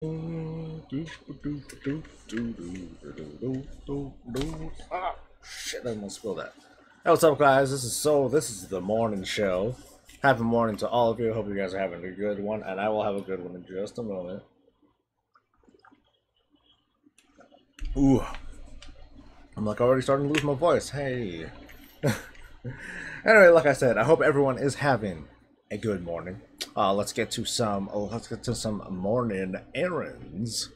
Ah, shit, I almost spilled that. Hey, what's up, guys? This is Soul. This is the morning show. Happy morning to all of you. Hope you guys are having a good one, and I will have a good one in just a moment. Ooh, I'm like already starting to lose my voice. Hey. Anyway, like I said, I hope everyone is having a good morning. Let's get to some morning errands.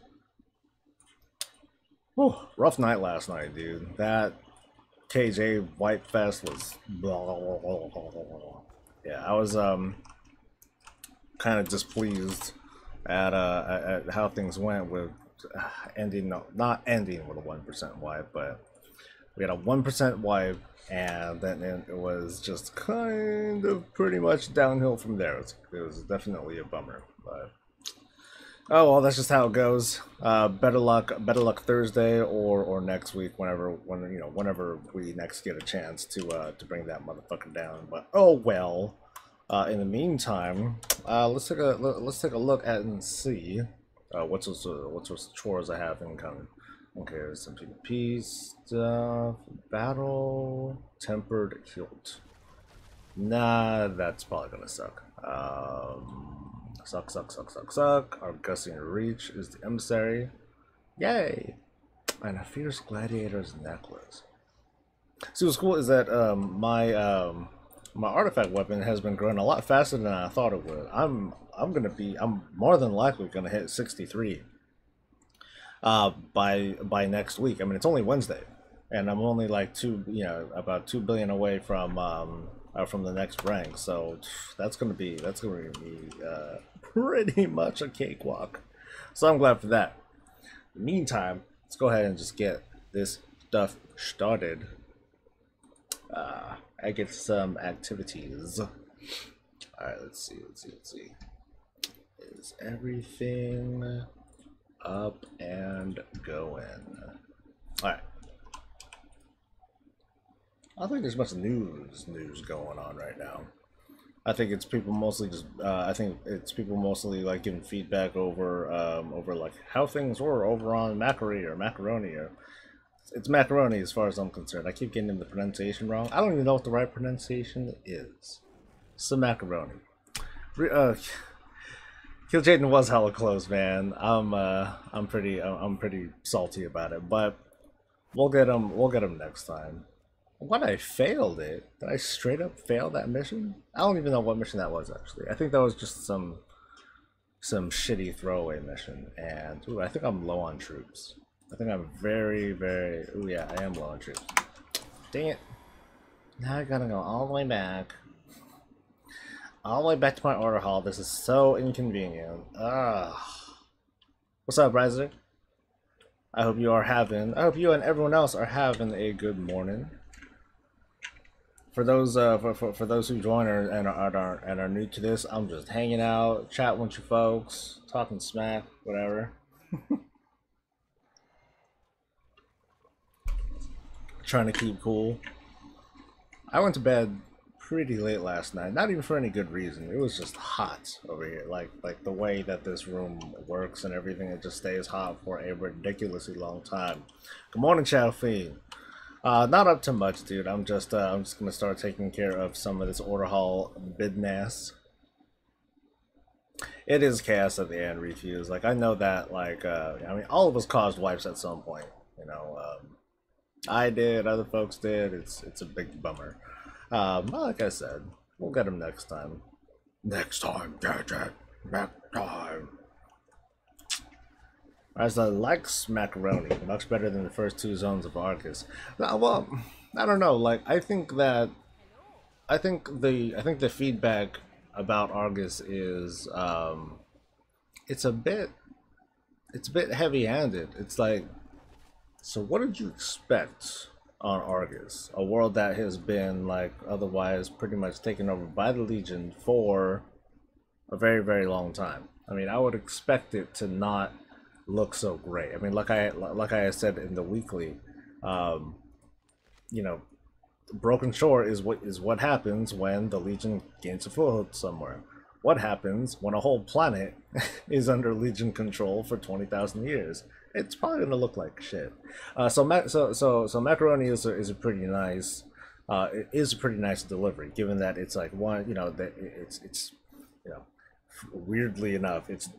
Whew, rough night last night, dude. That KJ White Fest was yeah, I was kind of displeased at how things went with ending, no, not ending with a 1% wipe, but we had a 1% wipe, and then it was just kind of pretty much downhill from there. It was definitely a bummer, but oh well, that's just how it goes. Better luck Thursday or next week, whenever we next get a chance to bring that motherfucker down. But oh well. In the meantime, let's take a look at and see what's those chores I have incoming. Okay, there's some PvP stuff. Battle tempered hilt. Nah, that's probably gonna suck. Suck. Our gusting reach is the emissary. Yay! And a fierce gladiator's necklace. See, what's cool is that my artifact weapon has been growing a lot faster than I thought it would. I'm more than likely gonna hit 63 by next week. I mean, it's only Wednesday, and I'm only like about 2 billion away from the next rank. So that's gonna be pretty much a cakewalk. So I'm glad for that. In the meantime, let's go ahead and just get this stuff started. I get some activities. All right, let's see. Is everything up and going? All right. I don't think there's much news going on right now. I think it's people mostly like giving feedback over like how things were over on Macaroni or it's macaroni as far as I'm concerned. I keep getting the pronunciation wrong. I don't even know what the right pronunciation is. So macaroni. Kill Jaden was hella close, man. I'm pretty salty about it, but we'll get him next time. What, I failed it? Did I straight up fail that mission? I don't even know what mission that was actually. I think that was just some shitty throwaway mission, and ooh, I think I'm low on troops. I think I'm very. Ooh, yeah, I am low on troops. Dang it. Now I gotta go all the way back. All the way back to my order hall. This is so inconvenient. Ugh. What's up, Riser? I hope you and everyone else are having a good morning. For those for those who join and are new to this, I'm just hanging out, chatting with you folks, talking smack, whatever. Trying to keep cool. I went to bed pretty late last night, not even for any good reason. It was just hot over here, like the way that this room works and everything. It just stays hot for a ridiculously long time. Good morning, Shadow Fiend. Not up to much, dude. I'm just gonna start taking care of some of this order hall business. It is chaos at the end, refuse. Like, I know that. Like, I mean, all of us caused wipes at some point. You know, I did, other folks did. It's a big bummer. Like I said, we'll get him next time. Next time, Gadget. Next time. As I like macaroni, much better than the first two zones of Arcus. Well, I don't know. Like, I think the feedback about Argus is it's a bit heavy-handed. It's like, so what did you expect on Argus? A world that has been like otherwise pretty much taken over by the Legion for a very long time. I mean, I would expect it to not look so great. I mean, like I said in the weekly, you know, Broken Shore is what happens when the Legion gains a foothold somewhere. what happens when a whole planet is under Legion control for 20,000 years? It's probably gonna look like shit. So macaroni is a pretty nice it is a pretty nice delivery, given that it's like one, you know, that it's you know, weirdly enough, it's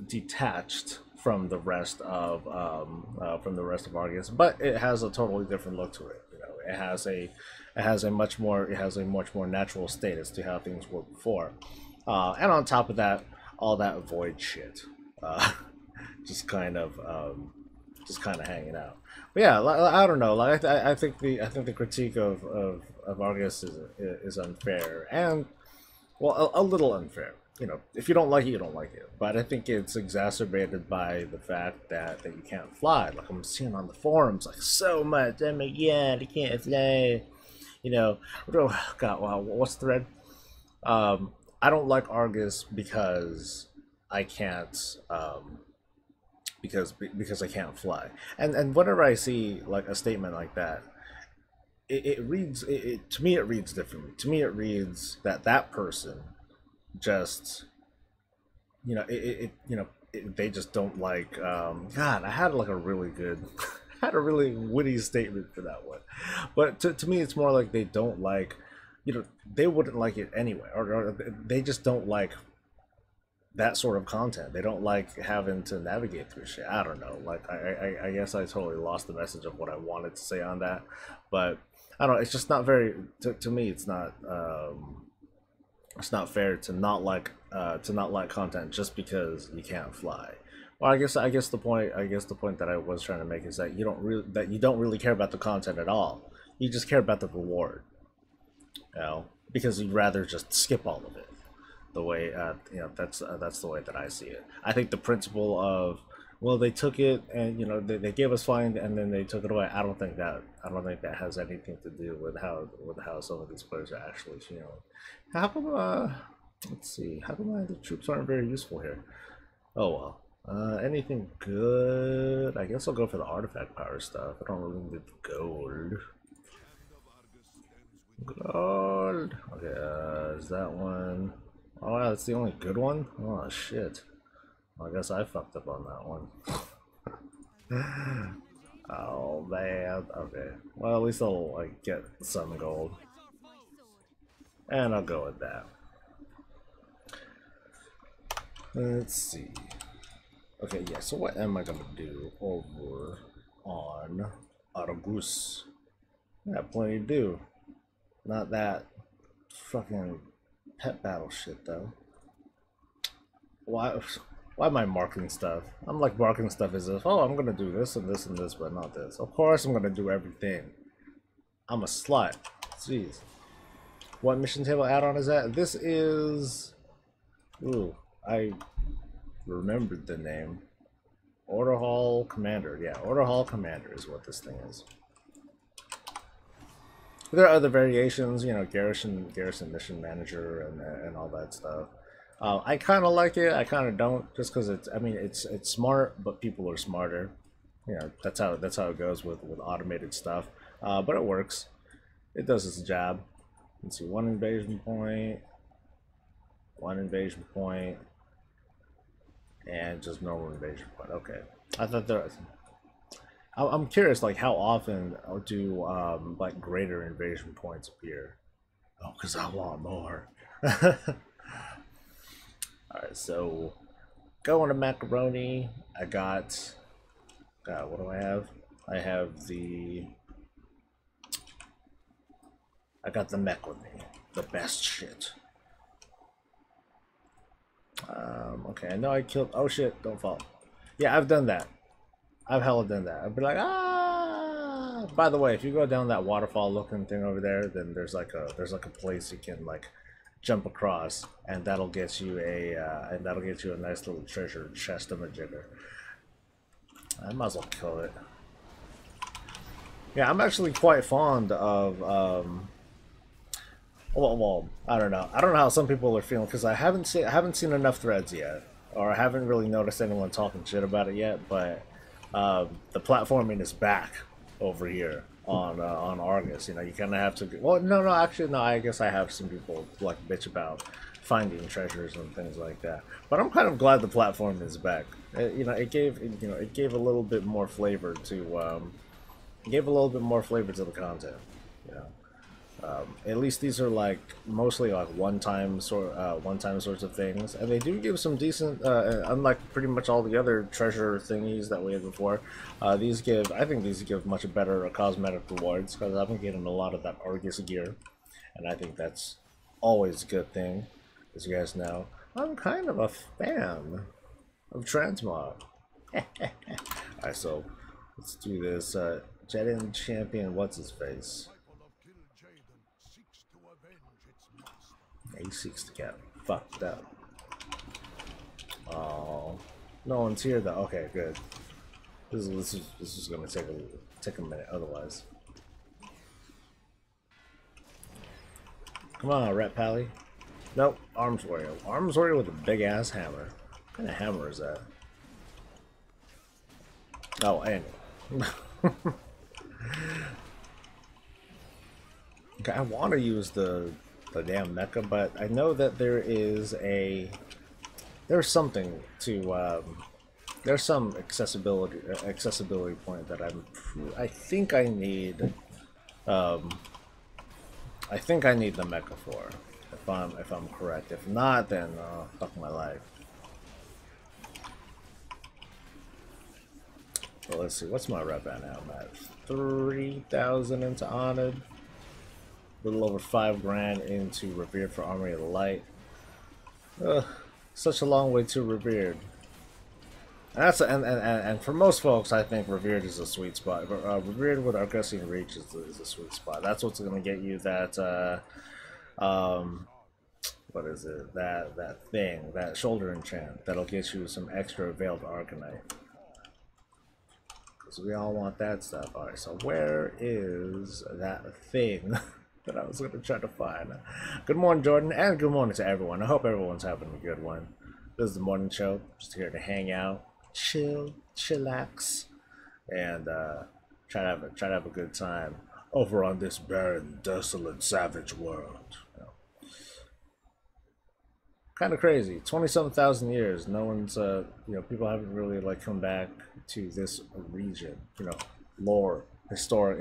detached from the rest of Argus, but it has a totally different look to it. You know, it has a much more natural state as to how things were before, and on top of that, all that void shit, just kind of hanging out. But yeah, I don't know. Like I think the critique of Argus is unfair, and well, a little unfair. You know, if you don't like it, you don't like it. But I think it's exacerbated by the fact that you can't fly. Like I'm seeing on the forums, like so much. Oh my god, I can't fly. You know, oh god, wow, what's the thread? I don't like Argus because I can't because I can't fly. And whenever I see like a statement like that, it reads to me, it reads differently. To me, it reads that that person just, you know, they just don't like god, I had like a really good I had a really witty statement for that one, but to me it's more like they don't like, you know, they wouldn't like it anyway, or they just don't like that sort of content. They don't like having to navigate through shit. I don't know, like I guess I totally lost the message of what I wanted to say on that, but I don't know, it's just not very, to me it's not fair to not like content just because you can't fly. Well, I guess the point that I was trying to make is that you don't really care about the content at all. You just care about the reward, you know, because you'd rather just skip all of it. The way you know, that's the way that I see it. I think the principle of, well, they took it and, you know, they gave us flying and then they took it away. I don't think that has anything to do with how some of these players are actually feeling. How come let's see, how come the troops aren't very useful here? Oh well. Anything good? I guess I'll go for the artifact power stuff. I don't really need gold. Gold. Okay, is that one? Oh wow, that's the only good one? Oh shit. Well, I guess I fucked up on that one. Oh man, okay. Well, at least I'll like get some gold. And I'll go with that. Let's see. Okay, yeah, so what am I gonna do over on Argus? I got plenty to do. Not that fucking pet battle shit though. Why am I marking stuff? I'm like marking stuff as if, oh, I'm gonna do this and this and this, but not this. Of course I'm gonna do everything. I'm a slut. Jeez. What mission table add-on is that? This is... Ooh, I remembered the name. Order Hall Commander. Yeah, Order Hall Commander is what this thing is. There are other variations, you know, Garrison Mission Manager and all that stuff. I kind of like it. I kind of don't, just because it's. I mean, it's smart, but people are smarter. You know, that's how it goes with automated stuff. But it works. It does its job. Let's see, one invasion point, and just normal invasion point. Okay, I thought there was. I'm curious, like how often do like greater invasion points appear? Oh, because I want more. Alright, so going to macaroni. I got what do I have? I got the mech with me. The best shit. Okay, I know I killed, oh shit, don't fall. Yeah, I've done that. I've hella done that. I'd be like, ah. By the way, if you go down that waterfall looking thing over there, then there's like a place you can like jump across, and that'll get you a nice little treasure chest of a jigger. I might as well kill it. Yeah, I'm actually quite fond of well, I don't know how some people are feeling, because I haven't seen enough threads yet, or I haven't really noticed anyone talking shit about it yet, but the platforming is back over here on Argus. You know, you kind of have to. Well, no, actually, no. I guess I have some people like bitch about finding treasures and things like that. But I'm kind of glad the platform is back. It gave a little bit more flavor to the content. You know. At least these are like mostly like one-time sorts of things, and they do give some decent. Unlike pretty much all the other treasure thingies that we had before, I think these give much better cosmetic rewards because I've been getting a lot of that Argus gear, and I think that's always a good thing. As you guys know, I'm kind of a fan of transmog. Alright, so let's do this. Jedin champion, what's his face? He seeks to get fucked up. Oh, no one's here though. Okay, good. This is gonna take a minute otherwise. Come on, Ret Pally. Nope, Arms Warrior. Arms Warrior with a big ass hammer. What kind of hammer is that? Oh, and okay, I want to use the damn mecha, but I know that there's something to there's some accessibility point that I think I need the mecha for, if I'm correct. If not, then fuck my life. Well, let's see, what's my rep at now? I'm at 3,000 into Honored. A little over 5 grand into Revered for Armory of the Light. Such a long way to Revered. And for most folks, I think Revered is a sweet spot. Revered with Argusian Reach is a sweet spot. That's what's going to get you that what is it? That shoulder enchant that'll get you some extra Veiled Arcanite. Because we all want that stuff. Alright, so where is that thing that I was going to try to find? Good morning, Jordan, and good morning to everyone. I hope everyone's having a good one. This is the morning show, just here to hang out, chillax, and try to have a good time over on this barren, desolate, savage world. Kind of crazy. 20-something thousand years. No one's, people haven't really like come back to this region. Lore, historic.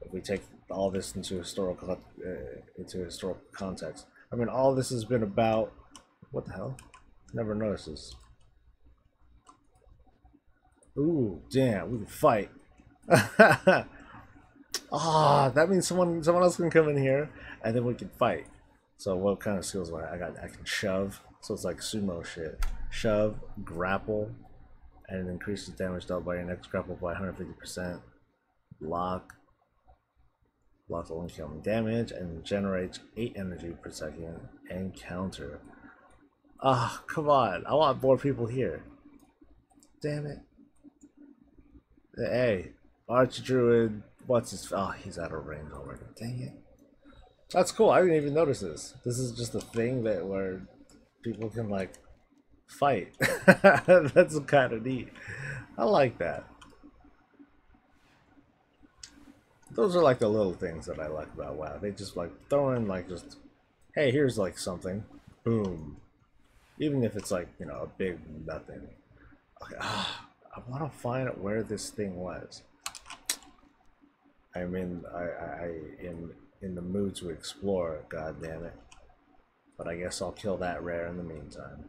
If we take all this into historical context, I mean, all this has been about. What the hell? Never noticed this. Ooh, damn! We can fight. Ah, that means someone else can come in here, and then we can fight. So what kind of skills do I got? I can shove, so it's like sumo shit. Shove, grapple, and it increases damage dealt by your next grapple by 150%. Block, blocks all incoming damage, and generates 8 energy per second. And counter. Ah, come on! I want more people here. Damn it! Hey, Archdruid. What's his? Oh, he's out of range already. Dang it! That's cool. I didn't even notice this. This is just a thing where people can like fight. That's kind of neat. I like that. Those are like the little things that I like about WoW. They just like throw in like just, hey, here's like something, boom. Even if it's like a big nothing. Okay, I want to find out where this thing was. I mean, I am in the mood to explore, god damn it. But I guess I'll kill that rare in the meantime.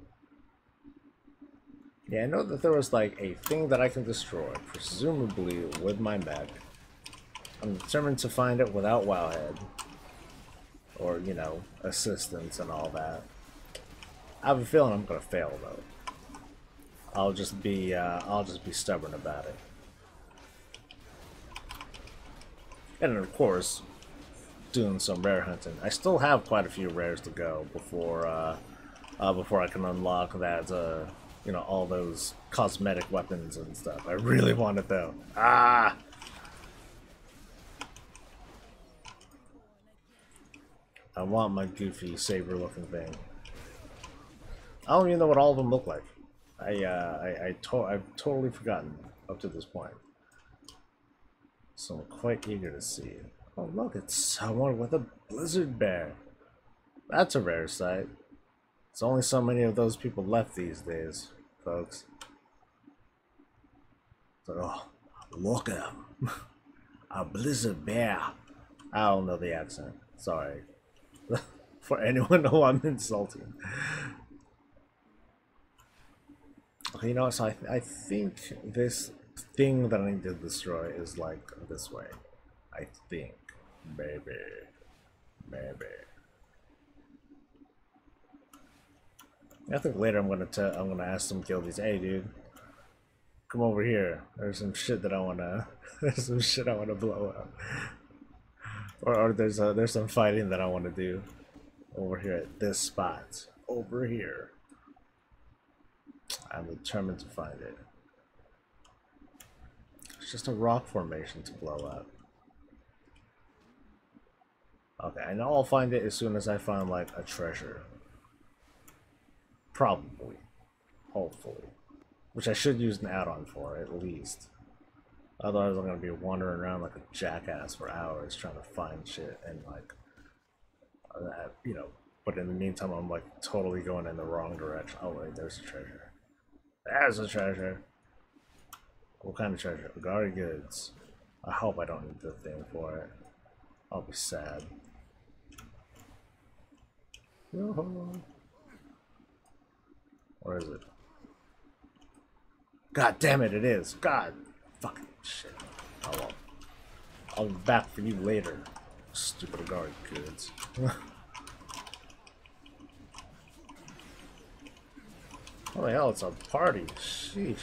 Yeah, I know that there was like a thing that I can destroy, presumably with my mech. I'm determined to find it without Wowhead. Or, assistance and all that. I have a feeling I'm gonna fail though. I'll just be stubborn about it. And of course, doing some rare hunting. I still have quite a few rares to go before I can unlock that all those cosmetic weapons and stuff. I really want it though. Ah! I want my goofy saber looking thing. I don't even know what all of them look like. I've totally forgotten up to this point. So I'm quite eager to see it. Oh look, it's someone with a blizzard bear. That's a rare sight. There's only so many of those people left these days, folks. So, oh, look at him. A blizzard bear. I don't know the accent. Sorry. For anyone who I'm insulting. Okay, you know, so I think this thing that I need to destroy is like this way. I think. Maybe. Maybe. I think later I'm gonna ask some guildies, hey dude, come over here. There's some shit that I wanna there's some shit I wanna blow up. Or there's some fighting that I wanna do over here at this spot. Over here. I'm determined to find it. It's just a rock formation to blow up. Okay, I know I'll find it as soon as I find like a treasure. Probably. Hopefully. Which I should use an add-on for, at least. Otherwise I'm gonna be wandering around like a jackass for hours trying to find shit and like, you know, but in the meantime I'm like totally going in the wrong direction. Oh wait, there's a treasure. There's a treasure! What kind of treasure? Agari goods. I hope I don't need the thing for it. I'll be sad. Yo-ho. Where is it? God damn it, it is. God fucking shit. Oh well. I'll be back for you later. Stupid guard goods. Oh the hell, it's a party. Sheesh.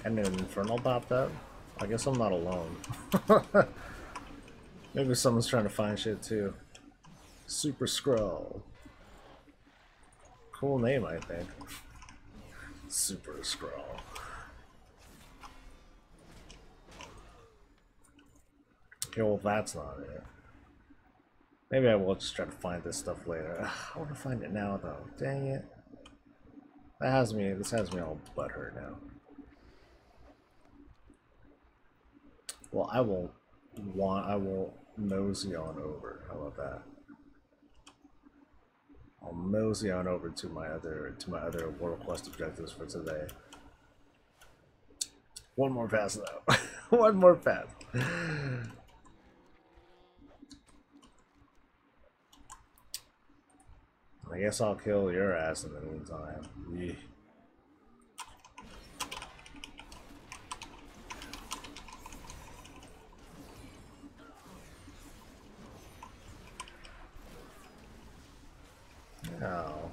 And an infernal popped up? I guess I'm not alone. Maybe someone's trying to find shit too. Super Skrull. Cool name, I think. Super Skrull. Okay, well that's not it. Maybe I will just try to find this stuff later. I want to find it now though. Dang it. This has me all butthurt now. Well, I will mosey on over. How about that? I'll mosey on over to my other World Quest objectives for today. One more pass though. One more pass. I guess I'll kill your ass in the meantime. Yeah. Oh.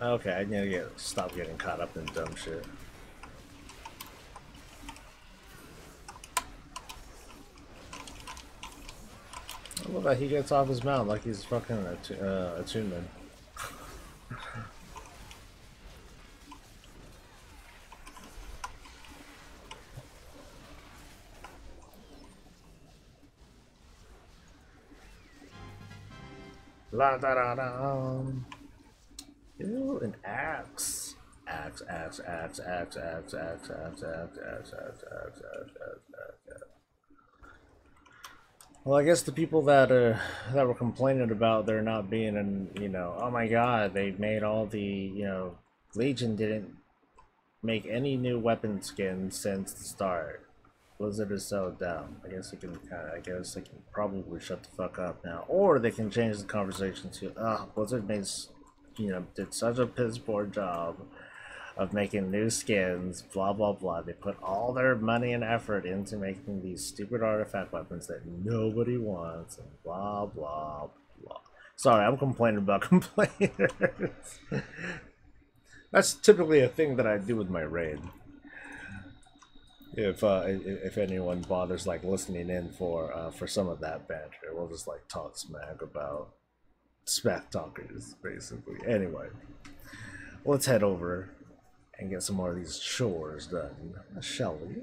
Okay, I need to stop getting caught up in dumb shit. I love that he gets off his mount like he's fucking attunement. La da da da. Ew, an axe. Axe. Well, I guess the people that were complaining about there not being an, you know, oh my god, they made all the, you know, Legion didn't make any new weapon skins since the start. Blizzard is so dumb. I guess they can probably shut the fuck up now, or they can change the conversation to, Blizzard did such a piss poor job of making new skins, blah blah blah. They put all their money and effort into making these stupid artifact weapons that nobody wants, and blah blah blah. Sorry, I'm complaining about complainers. That's typically a thing that I do with my raid. If anyone bothers like listening in for some of that banter, we'll just like talk smack about smack talkers, basically. Anyway, let's head over and get some more of these chores done, shall we?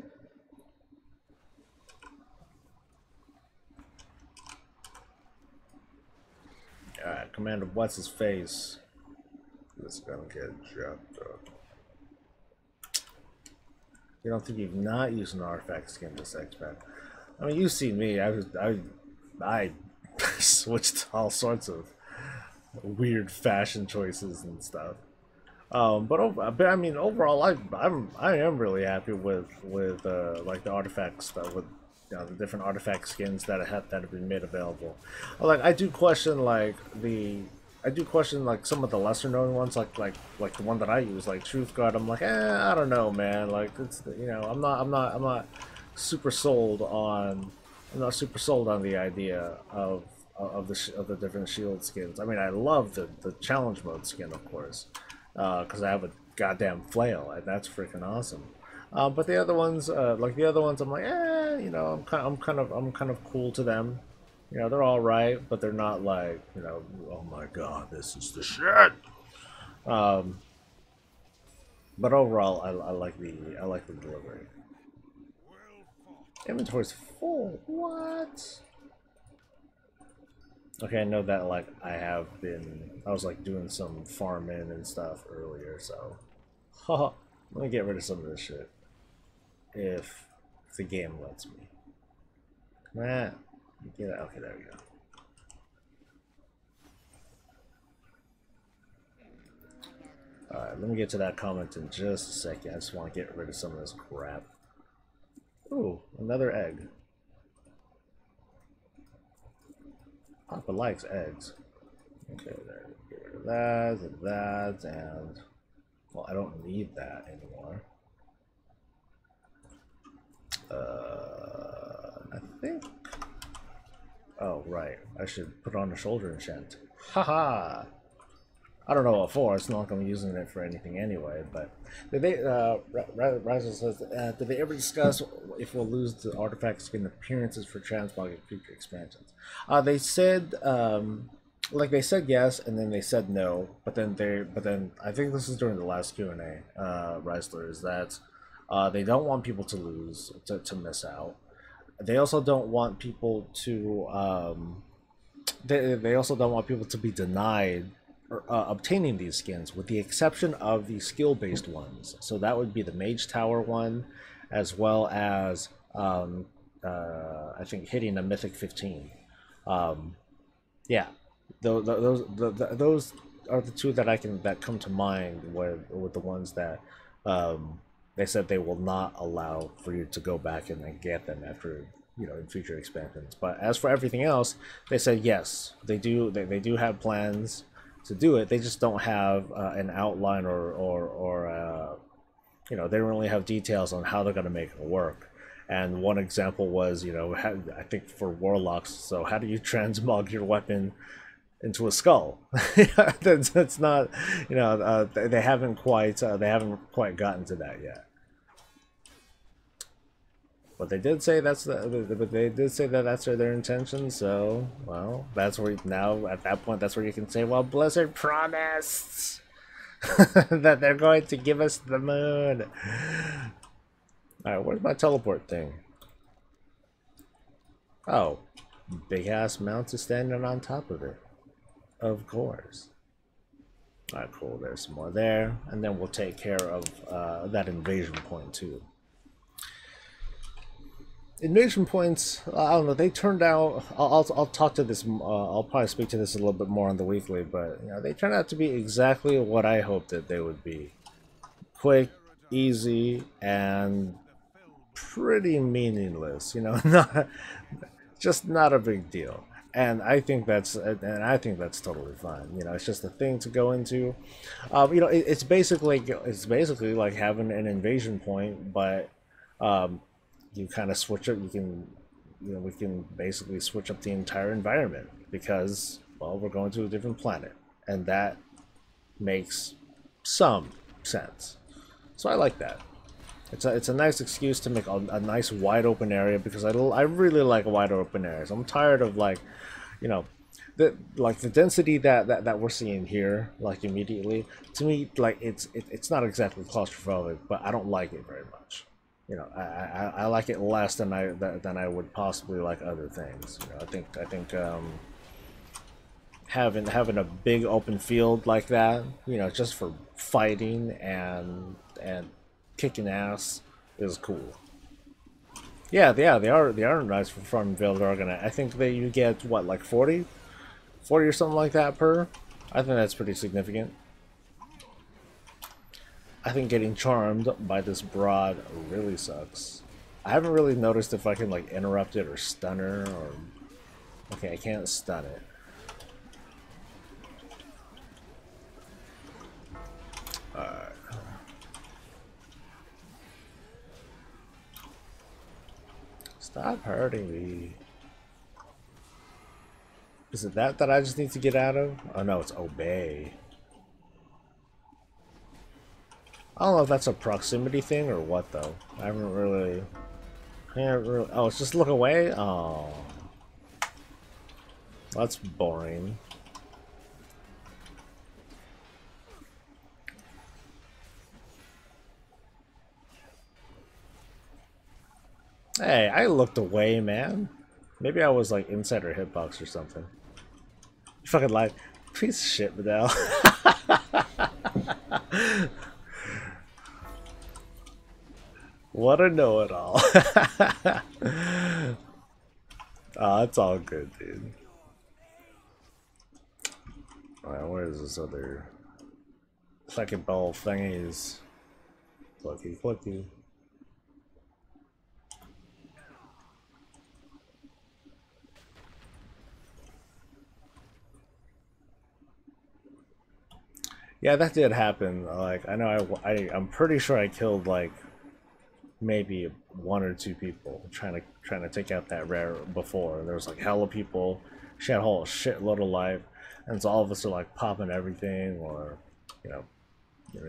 Alright, Commander, what's his face? This is gonna get jumped up. You don't think you've not used an artifact skin this X-Men? I mean, you see me. I switched to all sorts of weird fashion choices and stuff. But I mean, overall, I am really happy with like the artifacts that with the different artifact skins that have been made available. Like I do question like some of the lesser known ones, like the one that I use, like Truth Guard. I'm like, I don't know, man. Like it's I'm not super sold on I'm not super sold on the idea of the different shield skins. I mean, I love the challenge mode skin, of course, because I have a goddamn flail, and that's freaking awesome. But the other ones, I'm like, I'm kind of cool to them. You know, they're all right, but they're not like, oh my god, this is the shit. Um, but overall, I like the delivery. Inventory's full. What? Okay, I know that like I was like doing some farming and stuff earlier, so haha, let me get rid of some of this shit if the game lets me. Come on, get it. Okay, there we go. Alright, let me get to that comment in just a second. I just want to get rid of some of this crap. Ooh, another egg. Papa likes eggs. Okay, there. Get rid of that, and well, I don't need that anymore. I think. Oh right, I should put on a shoulder enchant. Haha. I don't know what for. It's not like I'm using it for anything anyway. But did they? Riser says, did they ever discuss if we'll lose the artifact skin appearances for transmogging future expansions? They said, like they said yes, and then they said no. But then I think this is during the last Q&A. Reisler is that they don't want people to lose to miss out. They also don't want people to. They also don't want people to be denied obtaining these skins, with the exception of the skill-based ones. So that would be the Mage Tower one, as well as I think hitting a Mythic 15. Yeah, those are the two that come to mind with the ones that they said they will not allow for you to go back and then get them after in future expansions. But as for everything else, they said yes, they do have plans to do it. They just don't have an outline or they don't really have details on how they're going to make it work. And one example was, I think for warlocks, so how do you transmog your weapon into a skull? That's not, they haven't quite gotten to that yet. But they did say that's their intention. So, well, that's where now at that point that's where you can say, well, Blizzard promised that they're going to give us the moon. All right, where's my teleport thing? Oh, big ass mount is standing on top of it. Of course. All right, cool. There's some more there, and then we'll take care of that invasion point too. Invasion points, I don't know, they turned out, I'll talk to this, I'll probably speak to this a little bit more on the weekly, but they turned out to be exactly what I hoped that they would be. Quick, easy, and pretty meaningless, just not a big deal. And I think that's totally fine. It's just a thing to go into. It's basically like having an invasion point, but you kind of switch up. We can basically switch up the entire environment because, well, we're going to a different planet, and that makes some sense. So I like that. It's a nice excuse to make a nice wide open area, because I really like wide open areas. I'm tired of the density that we're seeing here, like immediately. To me, like it's not exactly claustrophobic, but I don't like it very much. I like it less than I would possibly like other things. I think having a big open field like that, just for fighting and kicking ass, is cool. Yeah, they are nice for Farm Veiled Argonite. I think that you get what, like 40 or something like that per. I think that's pretty significant. I think getting charmed by this broad really sucks. I haven't really noticed if I can like interrupt it or stun her or. Okay, I can't stun it. Alright. Stop hurting me. Is it that I just need to get out of? Oh no, it's obey. I don't know if that's a proximity thing or what though. I haven't really... Oh, it's just look away? Oh. That's boring. Hey, I looked away, man. Maybe I was like inside her hitbox or something. You fucking lied. Piece of shit, Vidal. What a know-it-all. Oh, it's all good, dude. Alright, where is this other second ball thingies? Clicky, clicky. Yeah, that did happen. Like, I know I'm pretty sure I killed like maybe 1 or 2 people trying to take out that rare before. There was like hella people. She had a whole shitload of life, and so all of us are like popping everything, or you know,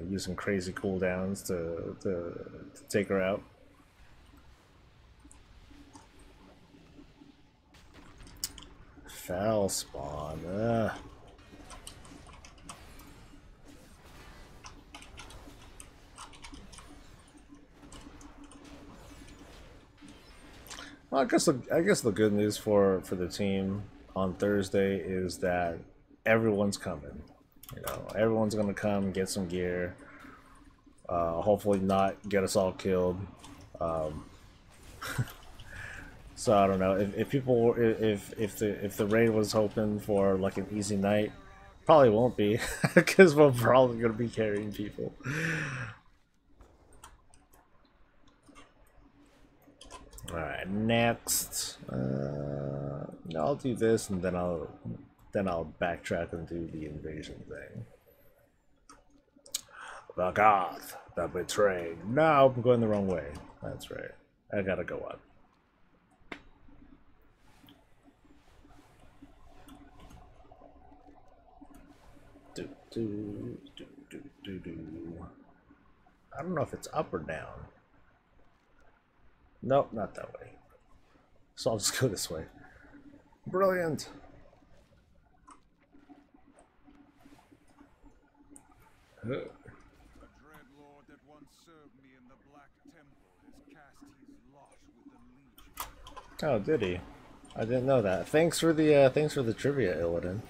using crazy cooldowns to take her out. Fell spawn. Ugh. Well, I guess the good news for the team on Thursday is that everyone's coming. You know, everyone's gonna come get some gear. Hopefully not get us all killed. So I don't know if people if the raid was hoping for like an easy night, probably won't be because we're probably gonna be carrying people. Alright, next. I'll do this and then I'll backtrack and do the invasion thing. The Goth, the betrayed. No, I'm going the wrong way. That's right. I gotta go up. I don't know if it's up or down. Nope, not that way. So I'll just go this way. Brilliant. Oh, did he? I didn't know that. Thanks for the trivia, Illidan.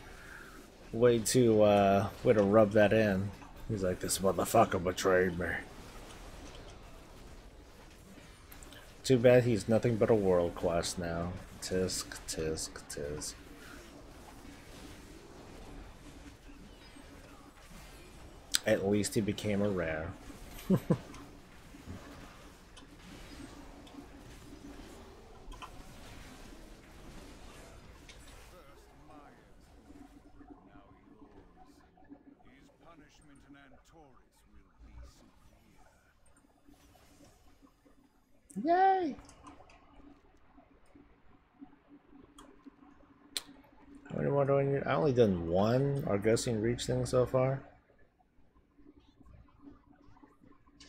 Way to rub that in. He's like, this motherfucker betrayed me. Too bad he's nothing but a world quest now. Tisk, tisk, tisk. At least he became a rare. Yay! How many more do I need? I only done 1 Argosian Reach thing so far.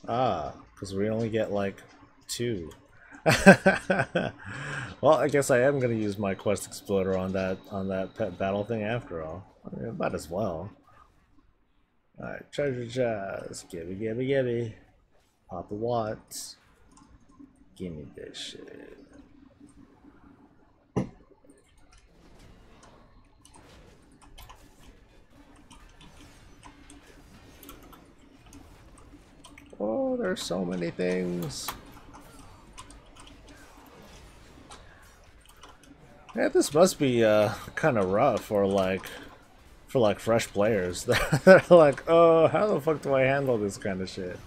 Ah, because we only get like 2. Well, I guess I am gonna use my Quest Exploder on that pet battle thing after all. I mean, might as well. Alright, treasure chest. Gibby, gibby, gibby. Papa Watts. Give me this shit. Oh, there's so many things. Yeah, this must be kind of rough for like fresh players. They're like, oh, how the fuck do I handle this kind of shit?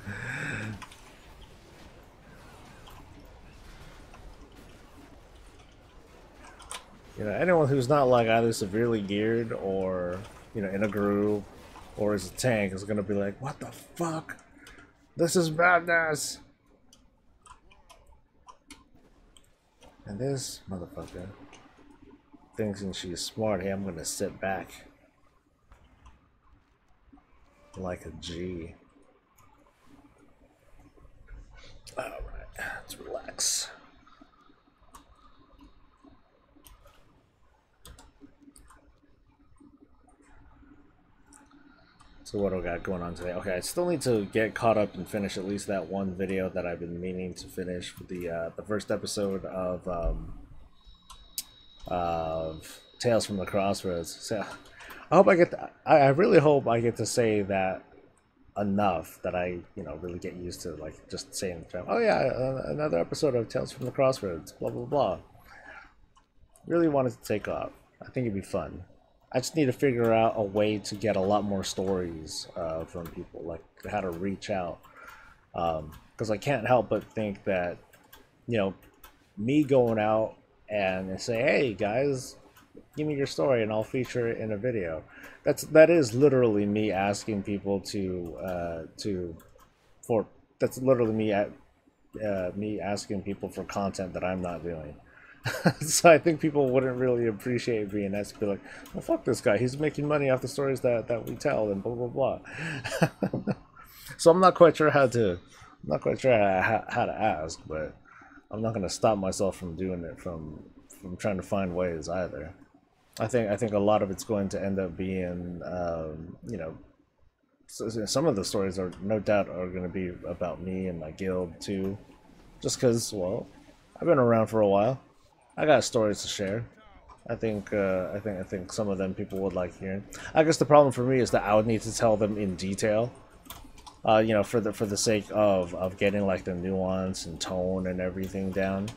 You know, anyone who's not like either severely geared or, you know, in a group or is a tank is gonna be like, what the fuck? This is madness. And this motherfucker thinks she's smart. Hey, I'm gonna sit back like a G. Alright, let's relax. So what do I got going on today? Okay, I still need to get caught up and finish at least that one video that I've been meaning to finish for the first episode of Tales from the Crossroads. So I hope I get to, I really hope I get to say that enough that I, you know, really get used to like just saying, oh yeah, another episode of Tales from the Crossroads, blah blah blah. Really wanted to take off. I think it'd be fun. I just need to figure out a way to get a lot more stories from people, like how to reach out. Because I can't help but think that, you know, me going out and say, hey guys, give me your story and I'll feature it in a video. That is literally me asking people that's literally me asking people for content that I'm not doing. So I think people wouldn't really appreciate being asked to be like, well, fuck this guy, he's making money off the stories that we tell and blah blah blah. So I'm not quite sure how to how to ask, but I'm not gonna stop myself from doing it, from trying to find ways either. I think a lot of it's going to end up being you know, some of the stories are no doubt are going to be about me and my guild too, just because, well, I've been around for a while. I got stories to share. I think some of them people would like hearing. I guess the problem for me is that I would need to tell them in detail. You know, for the sake of getting like the nuance and tone and everything down.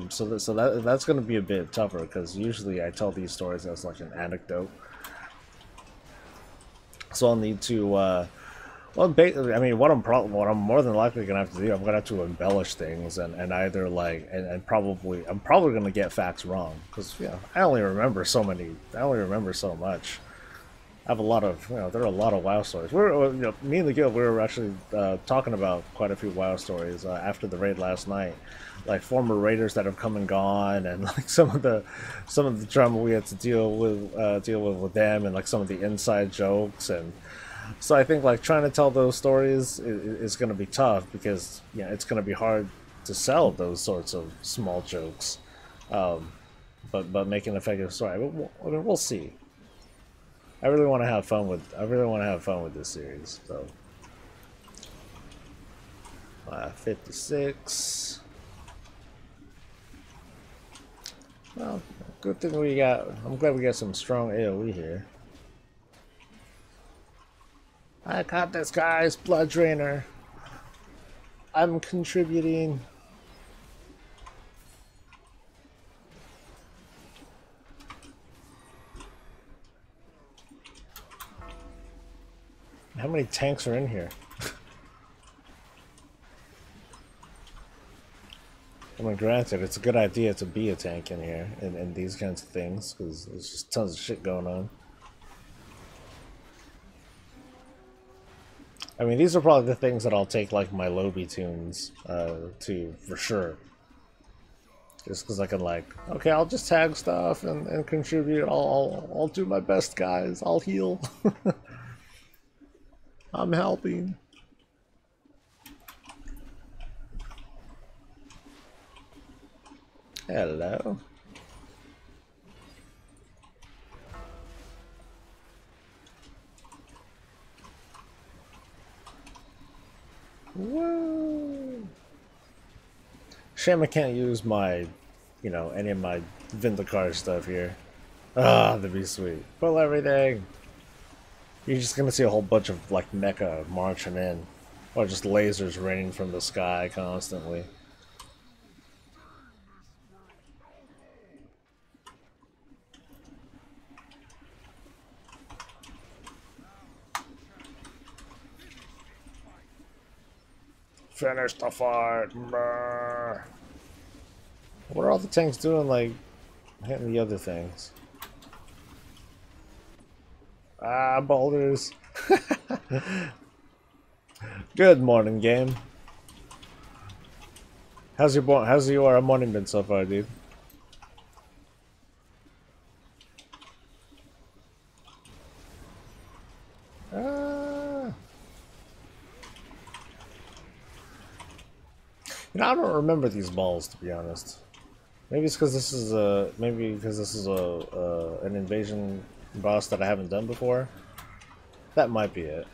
So that's going to be a bit tougher because usually I tell these stories as like an anecdote. So I'll need to. Well, I mean, what I'm more than likely gonna have to do, I'm gonna have to embellish things and either like and probably I'm probably gonna get facts wrong because, you know, I only remember so much. I have a lot of, you know, there are a lot of WoW stories. You know, me and the guild, we were actually talking about quite a few WoW stories after the raid last night, like former raiders that have come and gone, and like some of the drama we had to deal with them, and like some of the inside jokes. And so I think like trying to tell those stories is going to be tough because, you know, it's going to be hard to sell those sorts of small jokes, but make an effective story. But I mean, we'll see. I really want to have fun with this series. So 56. Well, good thing we got. I'm glad we got some strong AoE here. I got this guy's blood drainer. I'm contributing. How many tanks are in here? I mean, granted, it's a good idea to be a tank in here in these kinds of things because there's just tons of shit going on. I mean, these are probably the things that I'll take like my Lobby tunes to for sure. Just because I can, like, okay, I'll just tag stuff and contribute. I'll do my best, guys. I'll heal. I'm helping. Hello. Woo! Shame I can't use my, you know, any of my Vindicar stuff here. Ah, that'd be sweet. Pull everything. You're just gonna see a whole bunch of like mecha marching in, or just lasers raining from the sky constantly. Finish the fight. Brr. What are all the tanks doing, like, hitting the other things? Ah, boulders. Good morning, game. How's your morning been so far, dude? You know, I don't remember these balls, to be honest. Maybe it's because this is a an invasion boss that I haven't done before. That might be it.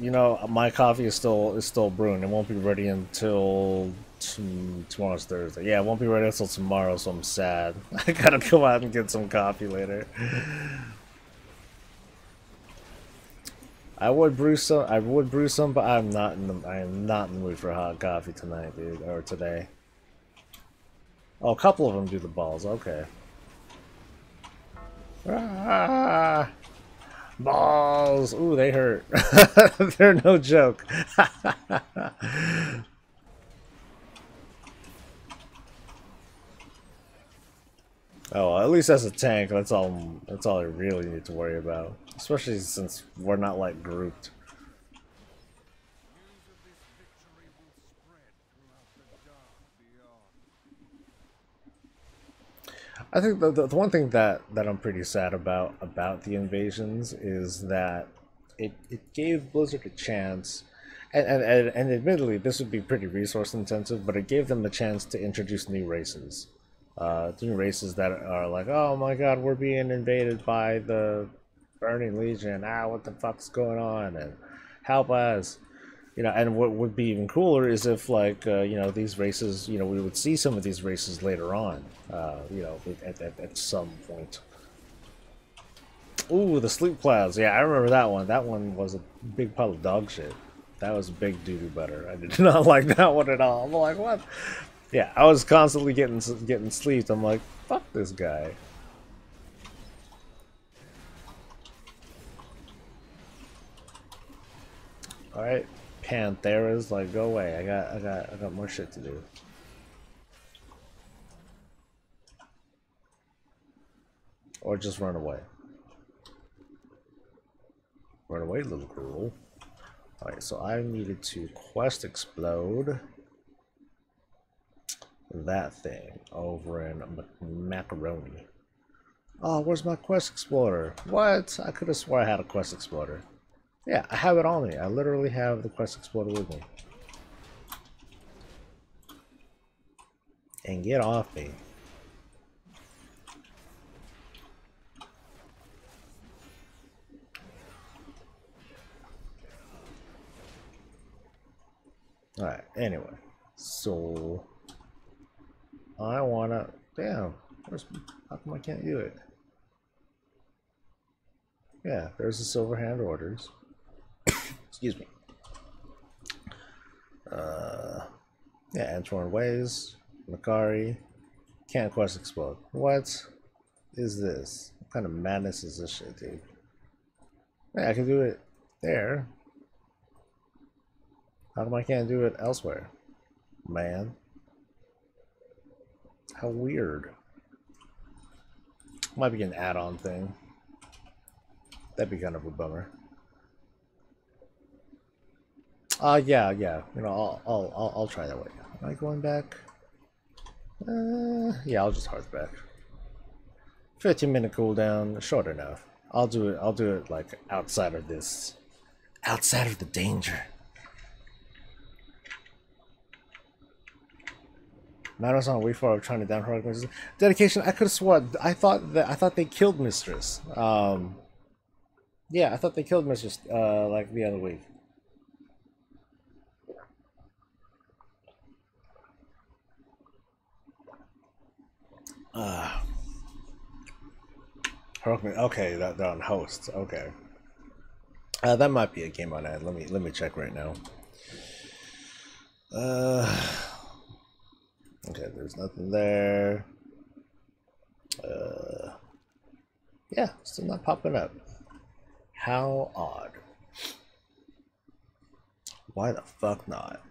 You know, my coffee is still brewing. It won't be ready until tomorrow's Thursday. Yeah, it won't be ready until tomorrow, so I'm sad. I gotta go out and get some coffee later. I would brew some, but I am not in the mood for hot coffee tonight, dude, or today. Oh, a couple of them do the balls. Okay. Ah, balls. Ooh, they hurt. They're no joke. Oh, well, at least as a tank, that's all. That's all I really need to worry about. Especially since we're not like grouped. I think the one thing that I'm pretty sad about the invasions is that it gave Blizzard a chance, and admittedly this would be pretty resource intensive, but it gave them a chance to introduce new races that are like, oh my god, we're being invaded by the Burning Legion. Ah, what the fuck's going on? And help us. You know, and what would be even cooler is if, like, you know, these races, you know, we would see some of these races later on, you know, at some point. Ooh, the sleep clouds. Yeah, I remember that one. That one was a big pile of dog shit. That was a big doo-doo butter. I did not like that one at all. I'm like, what? Yeah, I was constantly getting sleeped. I'm like, fuck this guy. All right, Pantheras, like, go away. I got more shit to do. Or just run away. Run away, little girl. Alright, so I needed to quest explode that thing over in Macaroni. Oh, where's my quest exploder? What? I could have swore I had a quest exploder. Yeah, I have it on me. I literally have the quest exploder with me. And get off me. Alright, anyway. So I wanna damn, how come I can't do it? Yeah, there's the silver hand orders. Excuse me. Yeah, Antoine Ways, Makari, can't quest explode. What is this? What kind of madness is this shit, dude? Yeah, I can do it there. How come I can't do it elsewhere? Man. How weird. Might be an add-on thing. That'd be kind of a bummer. Yeah. You know, I'll try that way. Am I going back? Yeah, I'll just hearth back. 15-minute cooldown, short enough. I'll do it like outside of this, outside of the danger. Matters on way far of trying to down her dedication. I could have sworn I thought they killed Mistress. Yeah, I thought they killed Mistress like the other week. Okay, they're on hosts. Okay, that might be a game on ad. Let me check right now. Okay, there's nothing there. Yeah, still not popping up. How odd. Why the fuck not?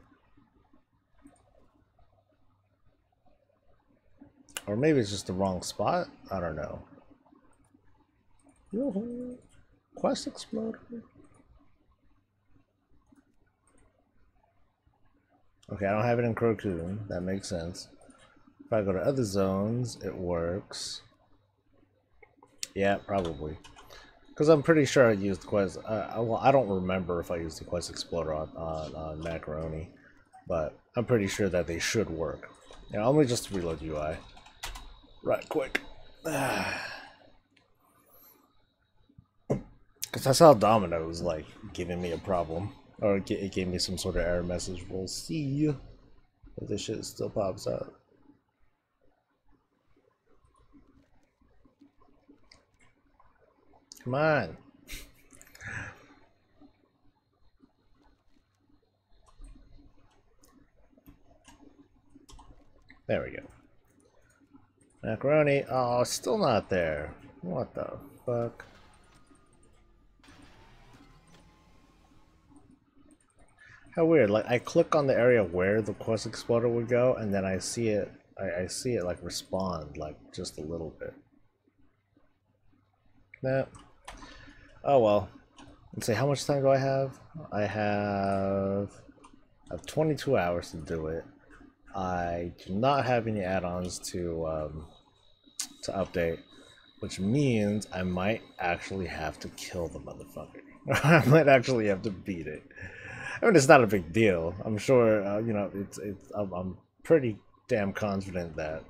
Or maybe it's just the wrong spot? I don't know. Yoo-hoo. Quest Exploder. Okay, I don't have it in Kurkun. That makes sense. If I go to other zones, it works. Yeah, probably. Because I'm pretty sure I used Quest. Well, I don't remember if I used the Quest Exploder on Macaroni, but I'm pretty sure that they should work. Yeah, let me just reload UI. Right, quick. Because I saw Domino's like giving me a problem, or it gave me some sort of error message. We'll see if this shit still pops up. Come on. There we go. Macaroni. Oh, still not there. What the fuck? How weird. Like, I click on the area where the Quest Exploder would go, and then I see it. I see it like respond, like just a little bit. Nah. Oh well. Let's see. How much time do I have? I have 22 hours to do it. I do not have any add-ons to update, which means I might actually have to kill the motherfucker. I might actually have to beat it. I mean, it's not a big deal. I'm sure, you know, I'm pretty damn confident that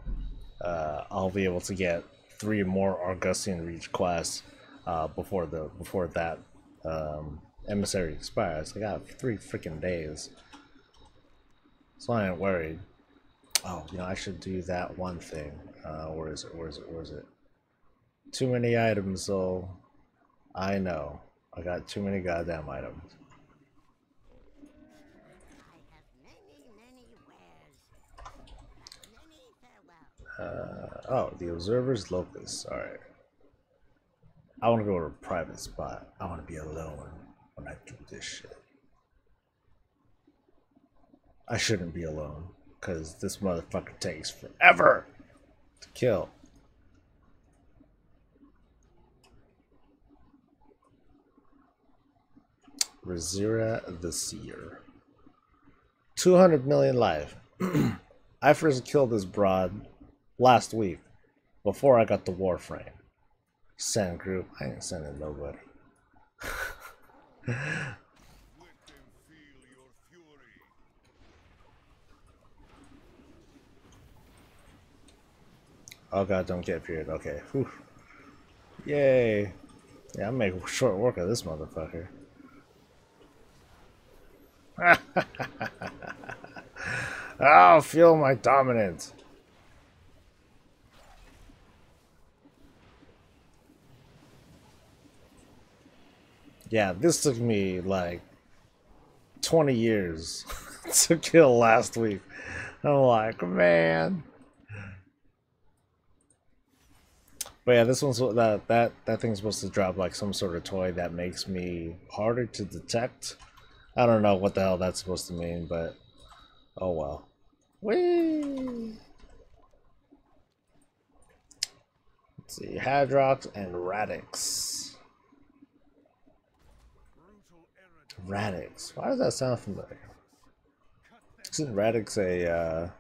I'll be able to get 3 more Augustian Reach quests before that emissary expires. I got 3 freaking days, so I ain't worried. Oh, you know, I should do that one thing. Where is it? Too many items, so I know. I got too many goddamn items. Oh, the Observer's Locus. Alright. I want to go to a private spot. I want to be alone when I do this shit. I shouldn't be alone, because this motherfucker takes forever to kill. Razira the Seer. 200 million life. I first killed this broad last week, before I got the Warframe. Send group. I ain't sending nobody. Oh god, don't get feared. Okay. Whew. Yay. Yeah, I'm making short work of this motherfucker. Oh, feel my dominance. Yeah, this took me like 20 years to kill last week. I'm like, man. But yeah, this one's that thing's supposed to drop like some sort of toy that makes me harder to detect. I don't know what the hell that's supposed to mean, but oh well. Whee! Let's see, Hadrox and Radix. Radix. Why does that sound familiar? Isn't Radix a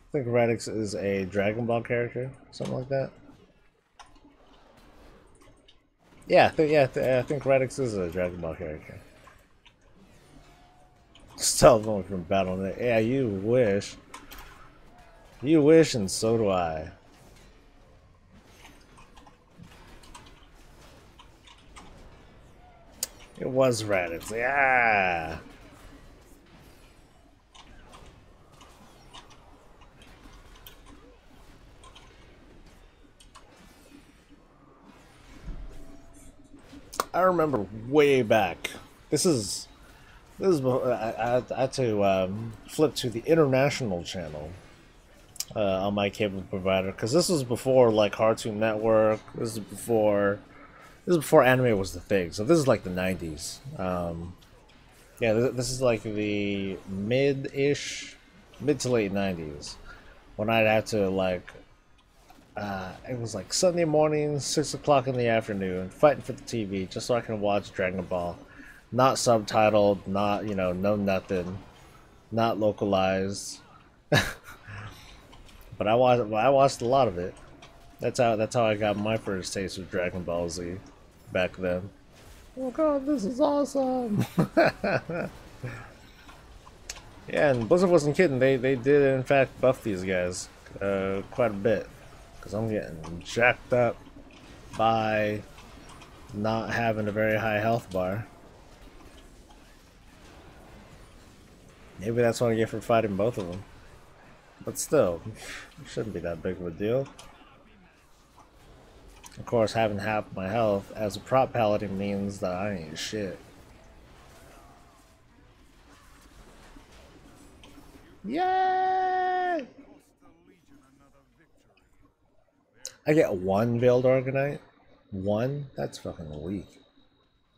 I think Radix is a Dragon Ball character, something like that. Yeah, I think Radix is a Dragon Ball character. Stealth only from Battle.net. Yeah, you wish. You wish, and so do I. It was Radix. Yeah. I remember way back. This is I had to flip to the international channel on my cable provider, because this was before like Cartoon Network. This is before anime was the thing. So this is like the 90s. Yeah, this is like the mid to late 90s, when I'd have to like, it was like Sunday morning, 6 o'clock in the afternoon, fighting for the TV just so I can watch Dragon Ball. Not subtitled, not, you know, no nothing, not localized. But I watched a lot of it. That's how I got my first taste of Dragon Ball Z back then. Oh god, this is awesome! Yeah, and Blizzard wasn't kidding. They did in fact buff these guys quite a bit, because I'm getting jacked up by not having a very high health bar. Maybe that's what I get for fighting both of them. But still, it shouldn't be that big of a deal. Of course, having half my health as a prop paladin means that I ain't shit. Yay! I get one Veiled Arcanite? One? That's fucking weak.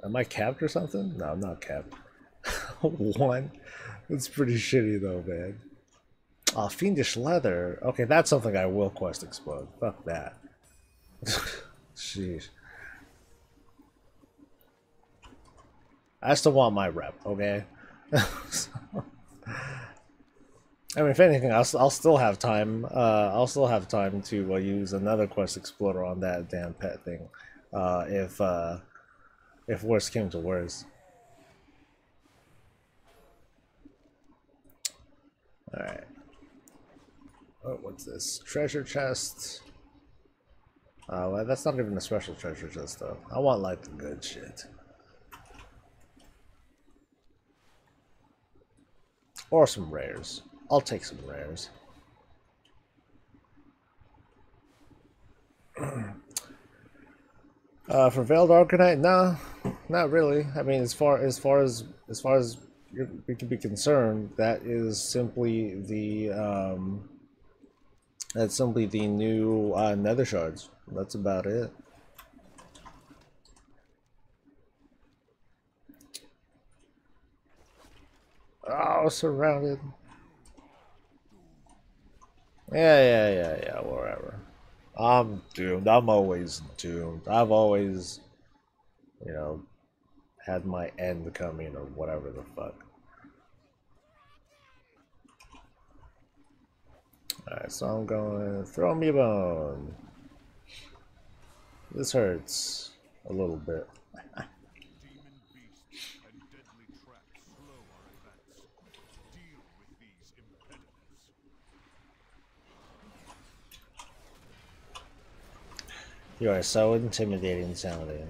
Am I capped or something? No, I'm not capped. One? That's pretty shitty though, man. Oh, Fiendish Leather. Okay, that's something I will quest explode. Fuck that. Sheesh. I still want my rep, okay? So, I mean, if anything, I'll still have time. I'll still have time to use another quest exploder on that damn pet thing, if worse came to worse. All right. Oh, what's this? Treasure chest. Well, that's not even a special treasure chest though. I want like the good shit. Or some rares. I'll take some rares. For Veiled Arcanite, no, not really. I mean, as far as we can be concerned, that is simply the new Nether shards. That's about it. Oh, surrounded. Yeah, whatever. I'm doomed. I'm always doomed. I've always, you know, had my end coming or whatever the fuck. Alright, so I'm going throw me a bone. This hurts a little bit. You are so intimidating sounding.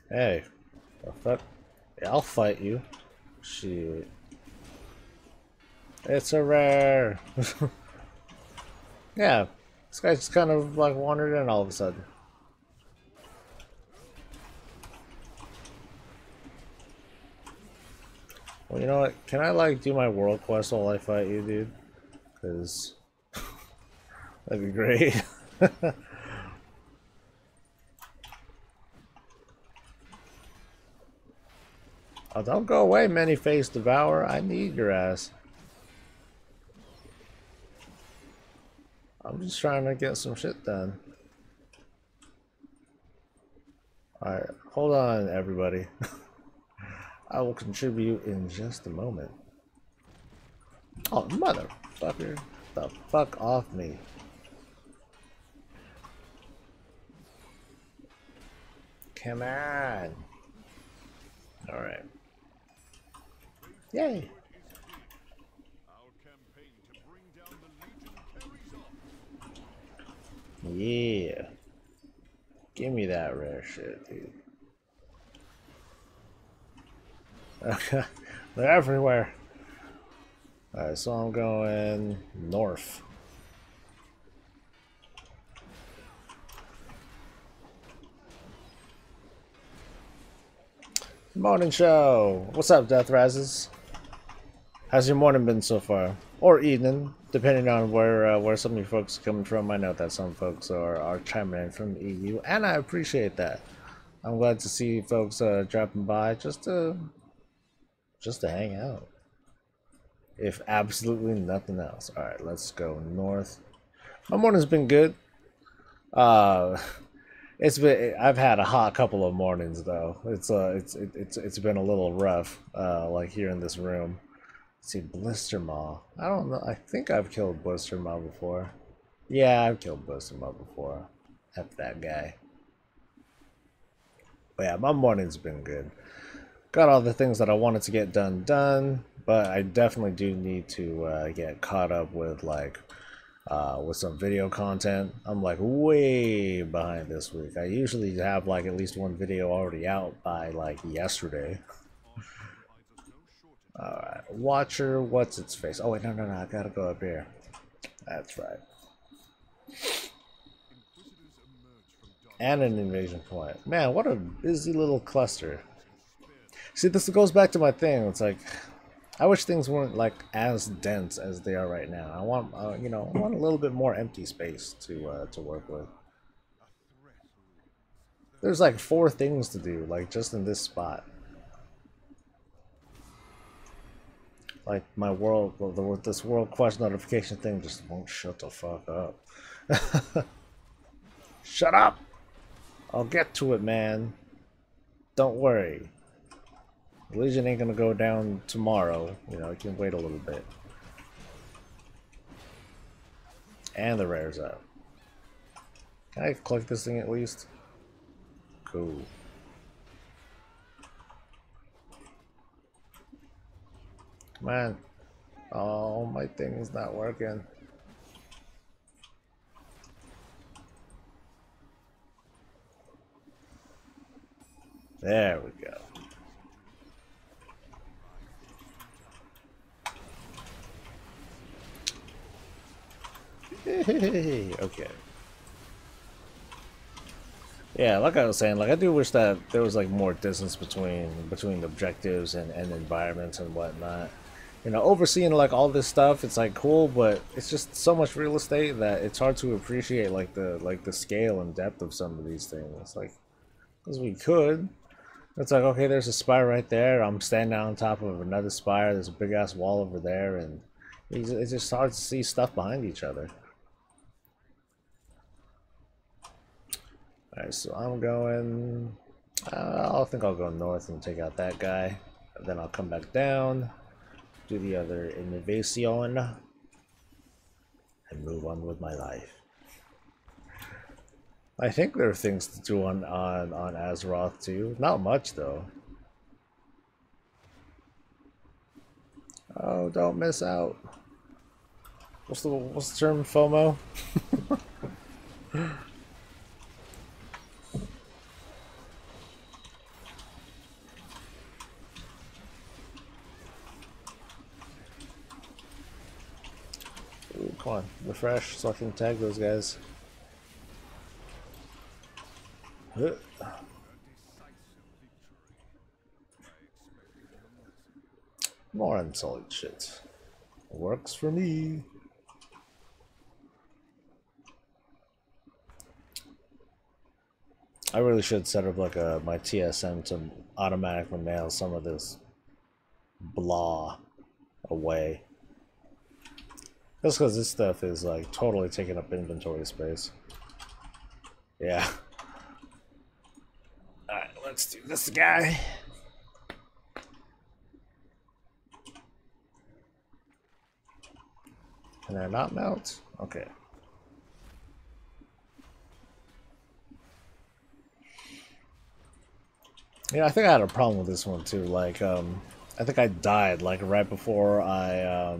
Hey, the fuck? Yeah, I'll fight you. Shit. It's a rare. Yeah, this guy just kind of like wandered in all of a sudden. Well, you know what? Can I like do my world quest while I fight you, dude? Because that'd be great. Oh, don't go away, Many-Faced Devourer. I need your ass. I'm just trying to get some shit done. Alright, hold on, everybody. I will contribute in just a moment. Oh, motherfucker. The fuck off me. Come on. Alright. Yay. Yeah. Give me that rare shit, dude. Okay. They're everywhere. Alright, so I'm going north. Morning show. What's up, Death Rises? How's your morning been so far? Or evening, depending on where some of you folks are coming from. I know that some folks are chiming in from the EU, and I appreciate that. I'm glad to see folks dropping by just to hang out, if absolutely nothing else. All right, let's go north. My morning's been good. Uh, I've had a hot couple of mornings though. It's been a little rough. Like here in this room. Let's see, Blister Maw. I don't know. I think I've killed Blister Maw before. Yeah, I've killed Blister Maw before. F that guy. But yeah, my morning's been good. Got all the things that I wanted to get done, but I definitely do need to get caught up with with some video content. I'm like way behind this week. I usually have like at least one video already out by like yesterday. Alright, Watcher, what's its face? Oh wait, no, I gotta go up here. That's right. And an invasion point. Man, what a busy little cluster. See, this goes back to my thing. It's like, I wish things weren't like as dense as they are right now. I want, you know, I want a little bit more empty space to work with. There's like 4 things to do, like just in this spot. Like my world, this world quest notification thing just won't shut the fuck up. Shut up! I'll get to it, man. Don't worry. The Legion ain't gonna go down tomorrow. You know, you can wait a little bit. And the rare's up. Can I collect this thing at least? Cool. Come on. Oh, my thing is not working. There we go. Okay. Yeah, like I was saying, like I do wish that there was like more distance between objectives and environments and whatnot. You know, overseeing like all this stuff, it's like cool, but it's just so much real estate that it's hard to appreciate like the scale and depth of some of these things. Like, because we could. It's like, okay, there's a spire right there. I'm standing on top of another spire. There's a big ass wall over there, and it's just hard to see stuff behind each other. Alright, so I'm going... I think I'll go north and take out that guy. Then I'll come back down, do the other invasion, and move on with my life. I think there are things to do on Azeroth too. Not much though. Oh, don't miss out. What's the term? FOMO? Ooh, come on, refresh so I can tag those guys. More unsolid shit. Works for me. I really should set up like my TSM to automatically mail some of this blah away. Just because this stuff is like totally taking up inventory space. Yeah. Alright, let's do this guy. Can I not mount? Okay. Yeah, I think I had a problem with this one too. Like, I think I died like right before I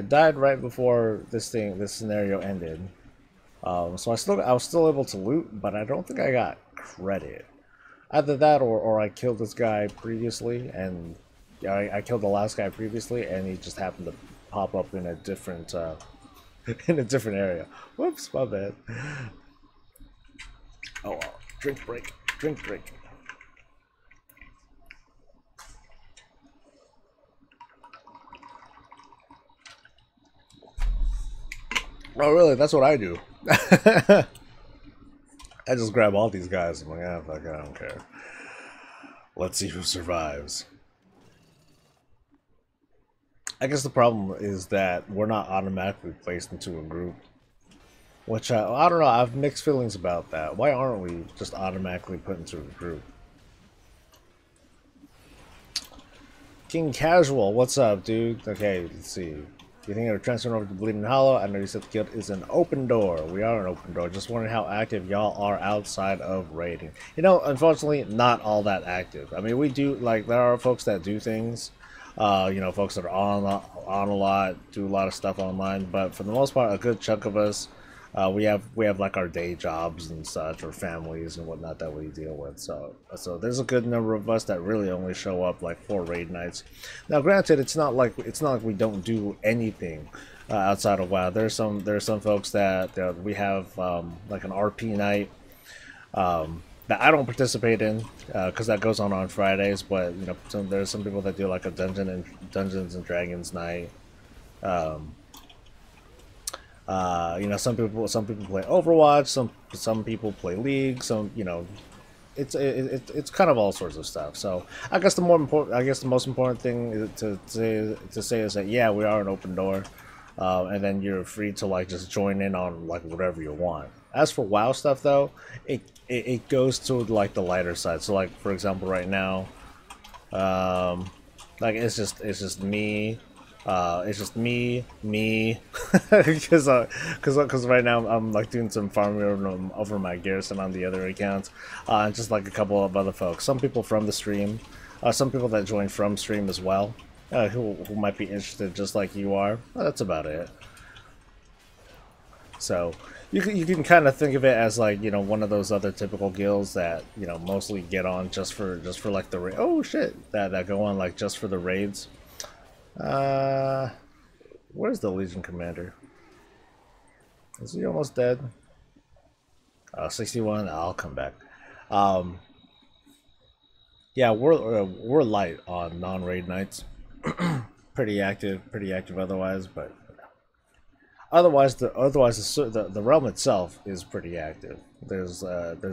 died right before this scenario ended. So I was still able to loot, but I don't think I got credit. Either that or I killed this guy previously, and I killed the last guy previously, and he just happened to pop up in a different in a different area. Whoops, my bad. Oh well. Drink break. Drink break. Oh, really? That's what I do. I just grab all these guys. I'm like, ah, fuck it, I don't care. Let's see who survives. I guess the problem is that we're not automatically placed into a group. Which, I don't know, I have mixed feelings about that. Why aren't we just automatically put into a group? King Casual, what's up, dude? Okay, let's see. You think they're transferring over to Bleeding Hollow? I know you said the guild is an open door. We are an open door. Just wondering how active y'all are outside of raiding. You know, unfortunately, not all that active. I mean, we do, like, there are folks that do things. You know, folks that are on a lot, do a lot of stuff online. But for the most part, a good chunk of us, we have like our day jobs and such, or families and whatnot that we deal with. So there's a good number of us that really only show up like for raid nights. Now, granted, it's not like we don't do anything outside of WoW. There's some folks that we have like an RP night that I don't participate in because that goes on Fridays. But you know, there's some people that do like a Dungeons and Dragons night. You know, some people play Overwatch, some people play League, some, you know, it's kind of all sorts of stuff. So I guess the most important thing to say is that, yeah, we are an open door, and then you're free to like just join in on like whatever you want. As for WoW stuff though, it goes to like the lighter side. So like, for example, right now, like it's just me. It's just me, because right now I'm like doing some farming over my Garrison on the other accounts, and just like a couple of other folks. Some people from the stream, some people that join from stream as well, who might be interested just like you are. Well, that's about it. So you can kind of think of it as like, you know, one of those other typical guilds that, you know, mostly get on just for like the raid. Oh shit, that go on like just for the raids. Where's the Legion Commander? Is he almost dead? 61. I'll come back. Yeah, we're light on non-raid nights. pretty active otherwise, but otherwise the realm itself is pretty active. There's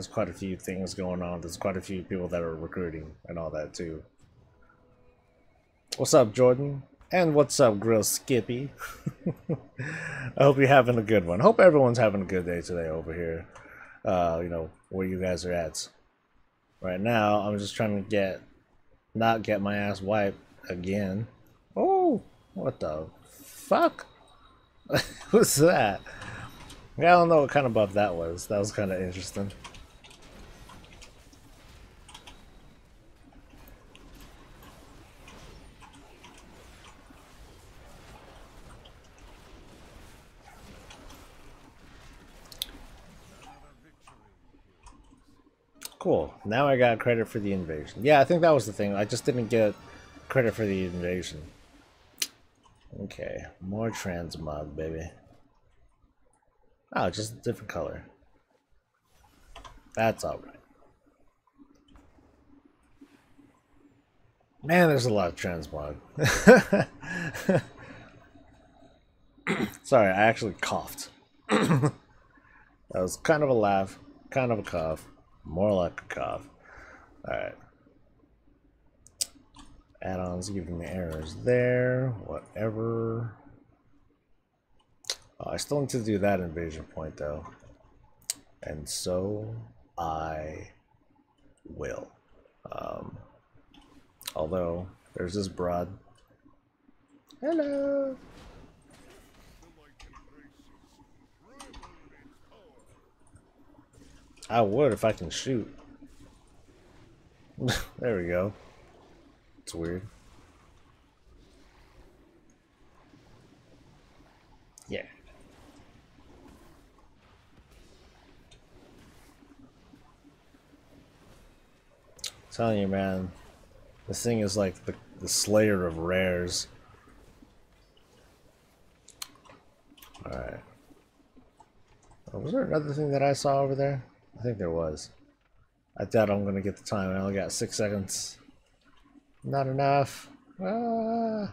quite a few things going on. There's quite a few people that are recruiting and all that too. What's up, Jordan? And what's up, Grill Skippy? I hope you're having a good one. Hope everyone's having a good day today over here. You know, where you guys are at. Right now, I'm just trying to not get my ass wiped again. Oh, what the fuck? What's that? Yeah, I don't know what kind of buff that was. That was kind of interesting. Cool. Now I got credit for the invasion. Yeah, I think that was the thing. I just didn't get credit for the invasion. Okay, more transmog, baby. Oh, just a different color. That's alright. Man, there's a lot of transmog. Sorry, I actually coughed. That was kind of a laugh, kind of a cough. More like a cough. Alright. Add-ons giving me errors there. Whatever. I still need to do that invasion point though. And so I will. Although there's this broad. Hello. I would if I can shoot. There we go. It's weird. Yeah. I'm telling you, man. This thing is like the slayer of rares. Alright. Oh, was there another thing that I saw over there? I think there was. I doubt I'm gonna get the time. I only got 6 seconds. Not enough. Ah.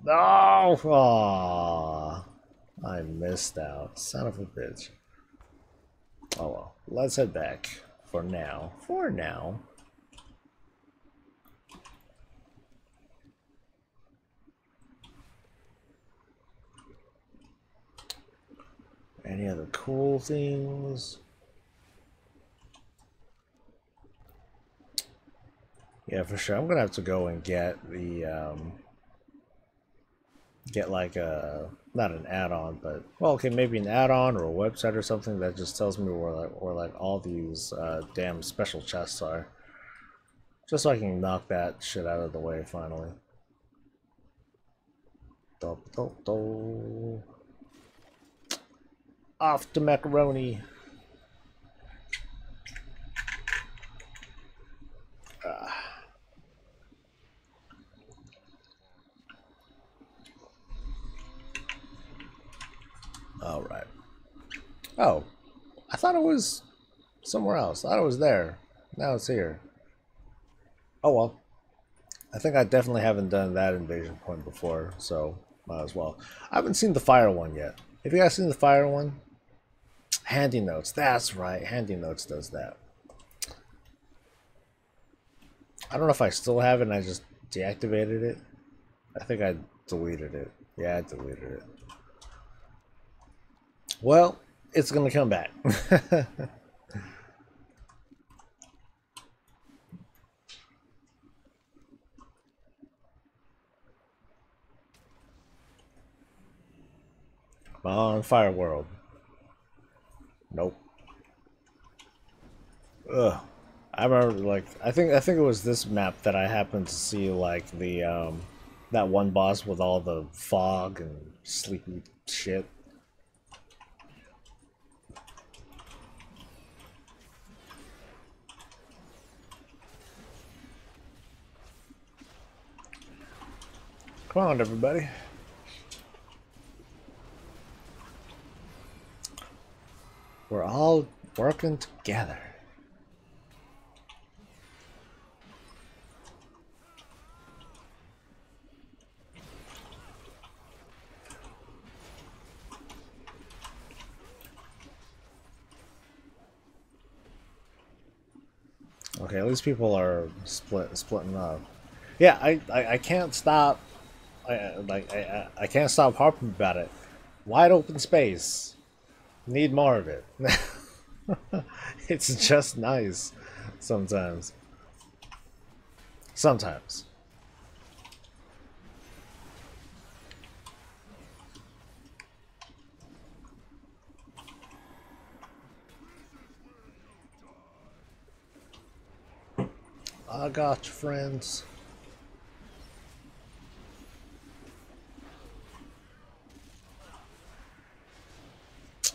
No! Aww. I missed out. Son of a bitch. Oh well. Let's head back. For now. For now. Any other cool things? Yeah, for sure. I'm gonna have to go and get the get like a, not an add-on, but well, okay, maybe an add-on or a website or something that just tells me where like all these damn special chests are, just so I can knock that shit out of the way finally. Off to macaroni. All right. Oh, I thought it was somewhere else. I thought it was there. Now it's here. Oh well. I think I definitely haven't done that invasion point before, so might as well. I haven't seen the fire one yet. Have you guys seen the fire one? Handy Notes. That's right. Handy Notes does that. I don't know if I still have it and I just deactivated it. I think I deleted it. Yeah, I deleted it. Well, it's gonna come back. On Fire World. Nope. Ugh. I remember, like, I think it was this map that I happened to see, like, the that one boss with all the fog and sleepy shit. Come on, everybody. We're all working together. Okay, at least people are splitting up. Yeah, I can't stop. I can't stop harping about it. Wide open space. Need more of it. It's just nice sometimes. Sometimes. I got you, friends.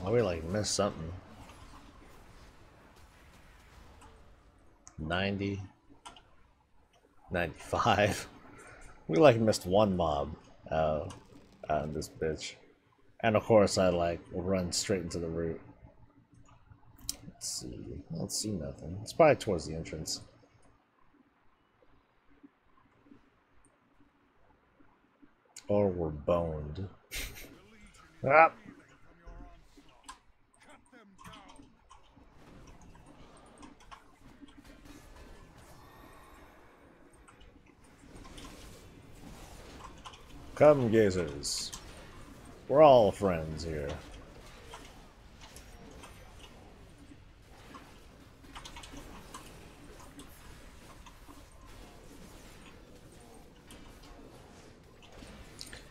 Oh, we like missed something. 90. 95. We like missed one mob in this bitch. And of course I like run straight into the root. Let's see. I don't see nothing. It's probably towards the entrance. Or we're boned. Ah! Come, gazers. We're all friends here.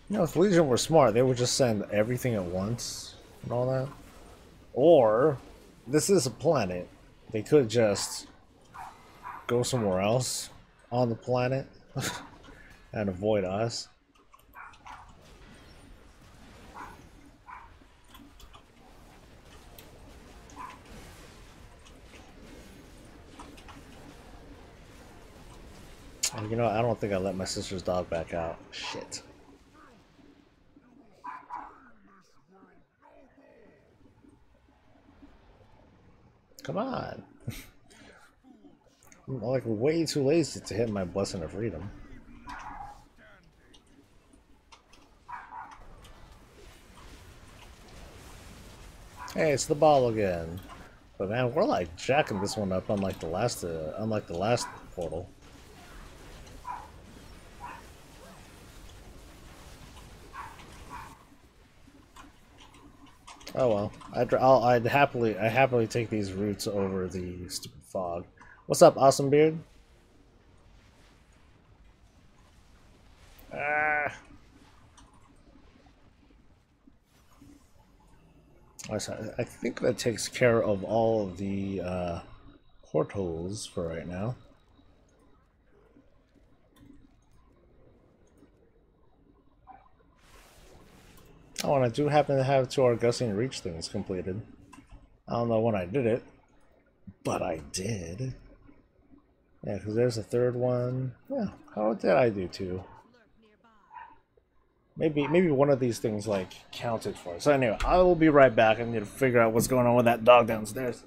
You know, if Legion were smart, they would just send everything at once and all that. Or, this is a planet. They could just go somewhere else on the planet and avoid us. You know, I don't think I let my sister's dog back out. Shit. Come on. I'm like way too lazy to hit my blessing of freedom. Hey, it's the ball again. But man, we're like jacking this one up unlike the last portal. Oh well, I happily take these routes over the stupid fog. What's up, Awesome Beard? Ah, I think that takes care of all of the portholes for right now. Oh, and I do happen to have two Argusian Reach things completed. I don't know when I did it, but I did. Yeah, because there's a third one. Yeah, how did I do two? Maybe one of these things like counted for. So anyway, I will be right back. I need to figure out what's going on with that dog downstairs.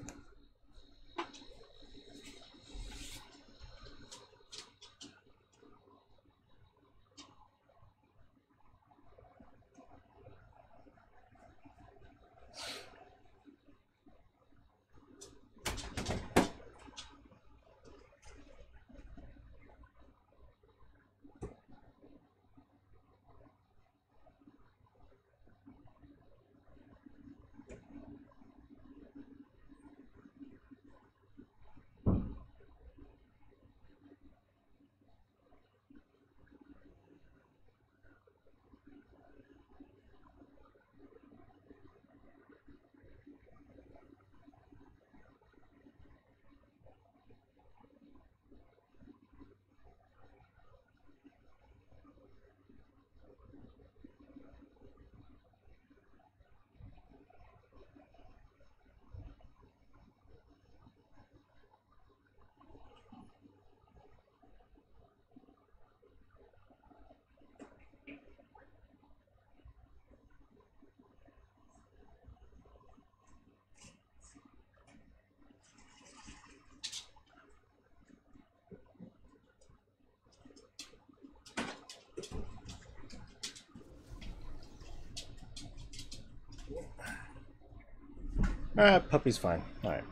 Alright, puppy's fine. Alright.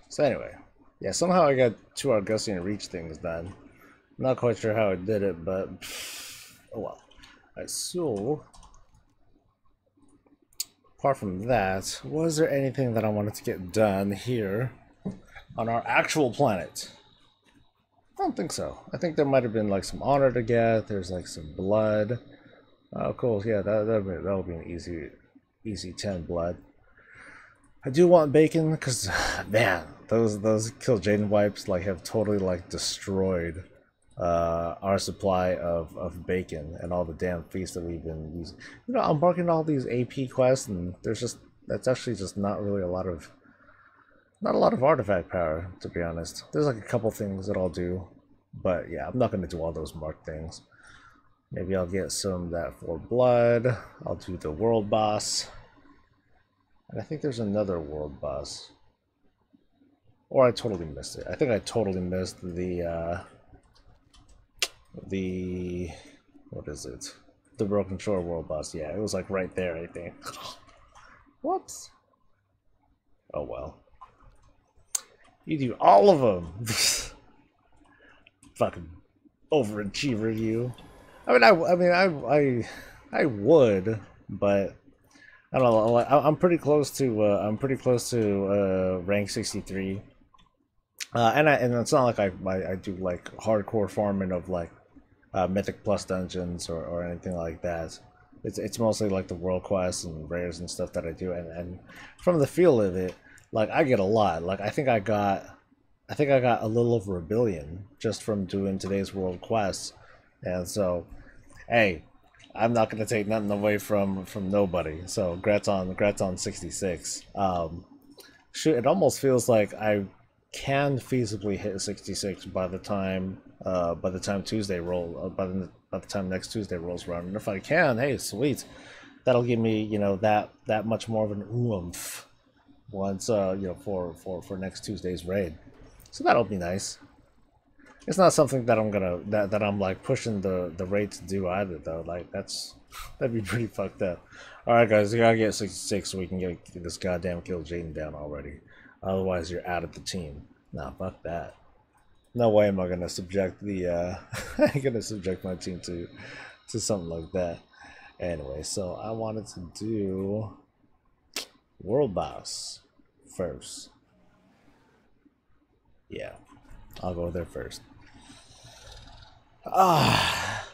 So anyway, yeah, somehow I got two Argusian Reach things done. Not quite sure how I did it, but oh well. Alright, so apart from that, was there anything that I wanted to get done here on our actual planet? I don't think so. I think there might have been like some honor to get. There's like some blood. Oh, cool. Yeah, that'll be an easy 10 blood. I do want bacon because, man, those Kill Jaden wipes like have totally like destroyed our supply of bacon and all the damn feasts that we've been using. You know, I'm marking all these AP quests, and that's actually just not really not a lot of artifact power, to be honest. There's like a couple things that I'll do, but yeah, I'm not gonna do all those marked things. Maybe I'll get some of that for blood. I'll do the world boss. And I think there's another world boss. Or I totally missed it. I think I totally missed the what is it? The Broken Shore world boss. Yeah, it was like right there, I think. Whoops. Oh well. You do all of them. Fucking overachiever, you. I would, but I don't know. I'm pretty close to rank 63, and it's not like I do like hardcore farming of like Mythic Plus dungeons or anything like that. It's mostly like the world quests and rares and stuff that I do, and from the feel of it, like I get a lot. Like I think I got a little over 1 billion just from doing today's world quests, and so, hey, I'm not gonna take nothing away from nobody. So congrats on 66. Shoot, it almost feels like I can feasibly hit 66 by the time Tuesday by the time next Tuesday rolls around. And if I can, hey, sweet, that'll give me, you know, that much more of an oomph once for next Tuesday's raid. So that'll be nice. It's not something that that I'm like pushing the rate to do either though. Like that'd be pretty fucked up. All right, guys, you gotta get 66 so we can get this goddamn kill Jaden down already. Otherwise, you're out of the team. Nah, fuck that. No way am I gonna subject the I'm gonna subject my team to something like that. Anyway, so I wanted to do World Boss first. Yeah, I'll go there first. Ah,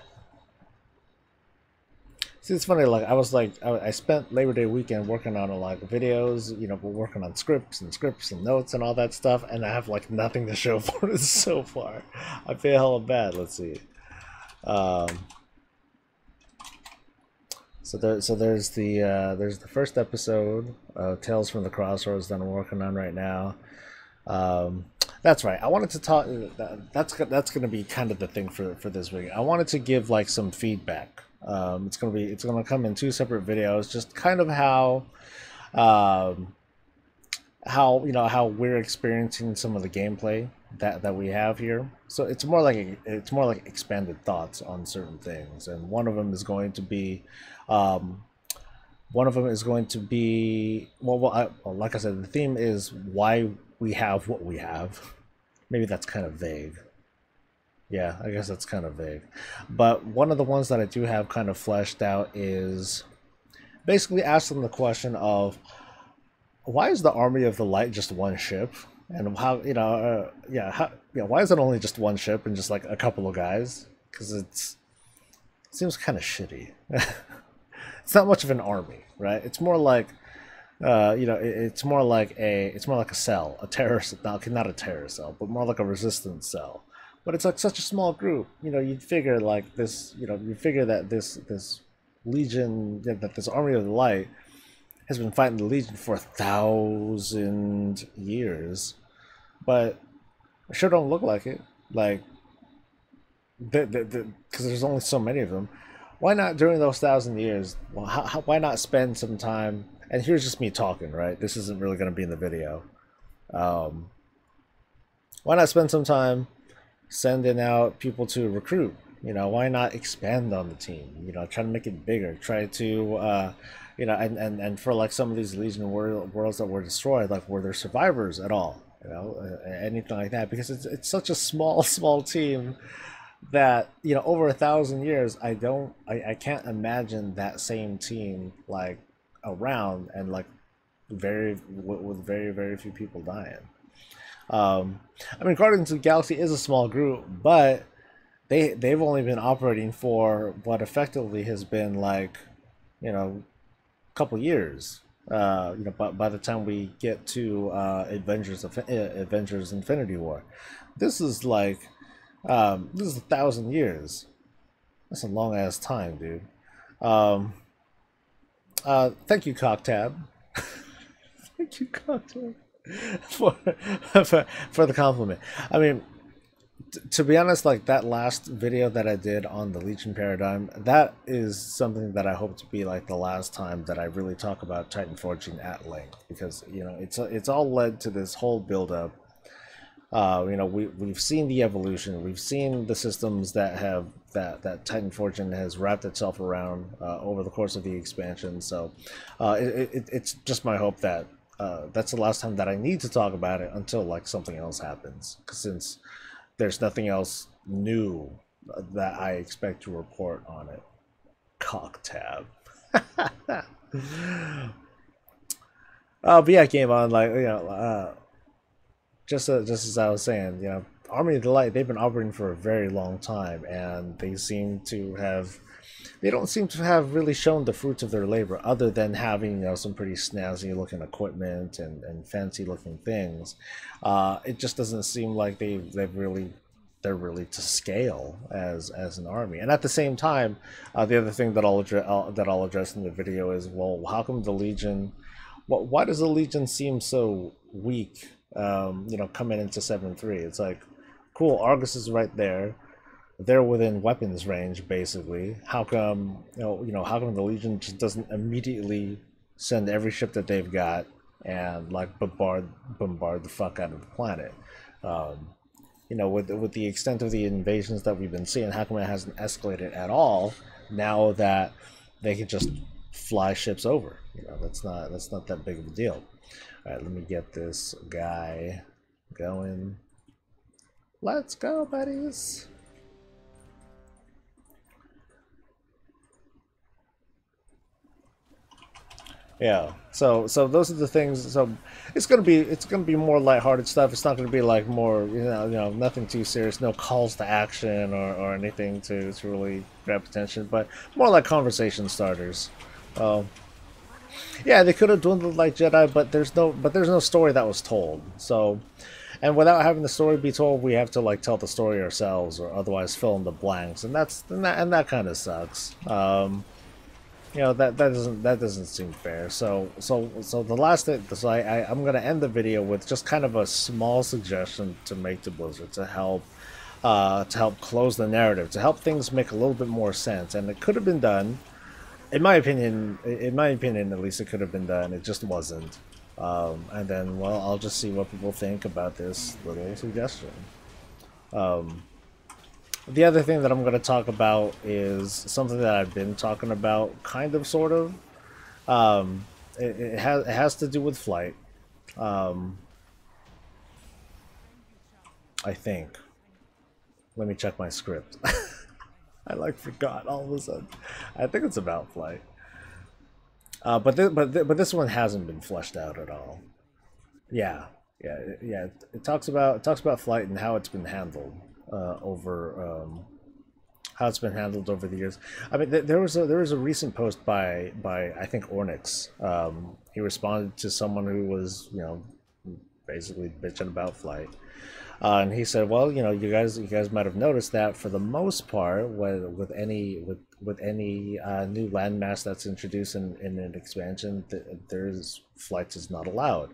see, it's funny. Like I spent Labor Day weekend working on like videos, you know, working on scripts and notes and all that stuff, and I have like nothing to show for it so far. I feel hella bad. Let's see. Um, so there's the first episode, Tales from the Crossroads that I'm working on right now. Um, that's right. I wanted to talk. That's going to be kind of the thing for this week. I wanted to give like some feedback. It's gonna come in two separate videos. Just kind of um, how you know how we're experiencing some of the gameplay that we have here. So it's more like expanded thoughts on certain things, and one of them is going to be. Um, One of them is going to be well, like I said, the theme is why we have what we have. Maybe that's kind of vague. Yeah, I guess that's kind of vague. But one of the ones that I do have kind of fleshed out is basically asking the question of why is the Army of the Light just one ship, and how why is it only just one ship and just like a couple of guys? Because it seems kind of shitty. It's not much of an army, right? It's more like it's more like a cell, a terrorist, not a terror cell, but more like a resistance cell. But it's like such a small group. You know, you'd figure like this. You know, you figure that this legion, that this Army of the Light, has been fighting the Legion for 1,000 years, but it sure don't look like it. Like, because there's only so many of them. Why not during those 1,000 years? Well, why not spend some time? And here's just me talking, right? This isn't really going to be in the video. Um, why not spend some time sending out people to recruit? You know, why not expand on the team? You know, try to make it bigger. Try to, and for like some of these Legion worlds that were destroyed, like were there survivors at all? You know, anything like that? Because it's such a small team that over 1,000 years, I can't imagine that same team like around and like with very few people dying. I mean, Guardians of the Galaxy is a small group, but they've only been operating for what effectively has been like, a couple years. But by the time we get to Avengers Infinity War, this is like this is 1,000 years. That's a long ass time, dude. Um, Thank you, Cocktab. Thank you, Cocktab, for, for the compliment. I mean, to be honest, like that last video that I did on the Legion paradigm, that is something that I hope to be like the last time that I really talk about Titan Forging at length, because it's all led to this whole build up. We've seen the evolution, we've seen the systems that have that Titan Fortune has wrapped itself around over the course of the expansion. So it's just my hope that that's the last time that I need to talk about it until like something else happens. Because since there's nothing else new that I expect to report on it. Cock tab. But yeah, Game On, like just as I was saying, Army of the Light, they've been operating for a very long time, and they don't seem to have really shown the fruits of their labor, other than having some pretty snazzy looking equipment and fancy looking things. It just doesn't seem like they're really to scale as an army. And at the same time, the other thing that I'll address in the video is, well, how come the Legion? Why does the Legion seem so weak? Coming into 7-3, it's like, cool, Argus is right there. They're within weapons range, basically. How come, how come the Legion just doesn't immediately send every ship that they've got and like bombard the fuck out of the planet? you know, with the extent of the invasions that we've been seeing, how come it hasn't escalated at all now that they can just fly ships over? You know, that's not that big of a deal. All right, let me get this guy going. Let's go, buddies. Yeah. So those are the things. So it's gonna be more lighthearted stuff. It's not gonna be like more you know nothing too serious. No calls to action or anything to really grab attention. But more like conversation starters. Um, yeah, they could have dwindled like Jedi, but there's no story that was told. So, and without having the story be told, we have to like tell the story ourselves, or otherwise fill in the blanks, and that kind of sucks. You know that doesn't seem fair. So the last thing, so I'm gonna end the video with just kind of a small suggestion to make to Blizzard to help close the narrative, to help things make a little bit more sense, and it could have been done. In my opinion, at least it could have been done. It just wasn't. And then, well, I'll just see what people think about this little suggestion. Um, the other thing that I'm going to talk about is something that I've been talking about, kind of, sort of. It has to do with flight. Um, I think. Let me check my script. I like forgot all of a sudden. I think it's about flight. But this one hasn't been fleshed out at all. Yeah, yeah. It talks about flight and how it's been handled over how it's been handled over the years. I mean, there was a recent post by I think Ornix. He responded to someone who was basically bitching about flight. And he said, "Well, you guys might have noticed that for the most part, with any new landmass that's introduced in an expansion, there's flights is not allowed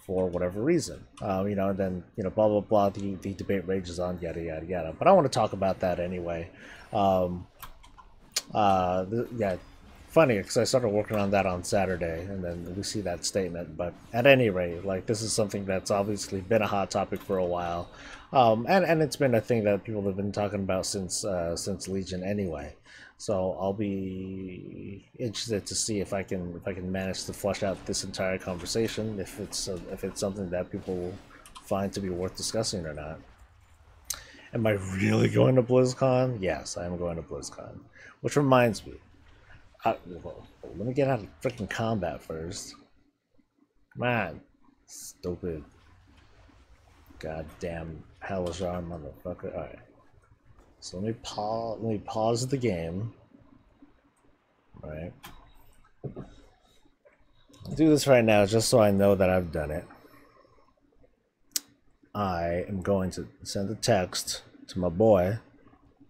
for whatever reason. And then blah blah blah. The debate rages on, yada yada yada. But I want to talk about that anyway. Um, yeah, funny because I started working on that on Saturday, and then we see that statement. But at any rate, like this is something that's obviously been a hot topic for a while, and it's been a thing that people have been talking about since Legion anyway. So I'll be interested to see if I can manage to flesh out this entire conversation, if it's something that people find to be worth discussing or not. Am I really going to BlizzCon? Yes, I am going to BlizzCon. Which reminds me, well, let me get out of freaking combat first. Come on. Stupid. Goddamn Halajar motherfucker. Alright. So let me pause the game. Alright. I'll do this right now just so I know that I've done it. I am going to send a text to my boy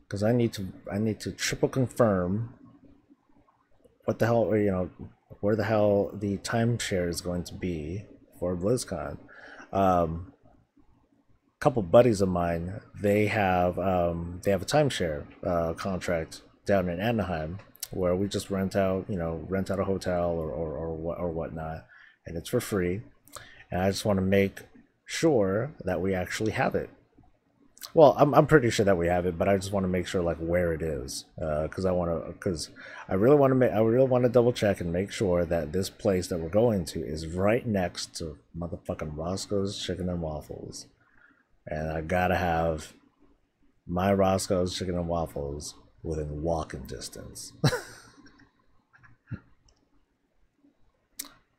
because I need to triple confirm what the hell, where the hell the timeshare is going to be for BlizzCon. Couple buddies of mine, they have a timeshare contract down in Anaheim where we just rent out a hotel or whatnot, and it's for free. And I just want to make sure that we actually have it. Well, I'm pretty sure that we have it, but I just want to make sure like where it is, because I really want to double check and make sure that this place that we're going to is right next to motherfucking Roscoe's Chicken and Waffles, and I gotta have my Roscoe's Chicken and Waffles within walking distance.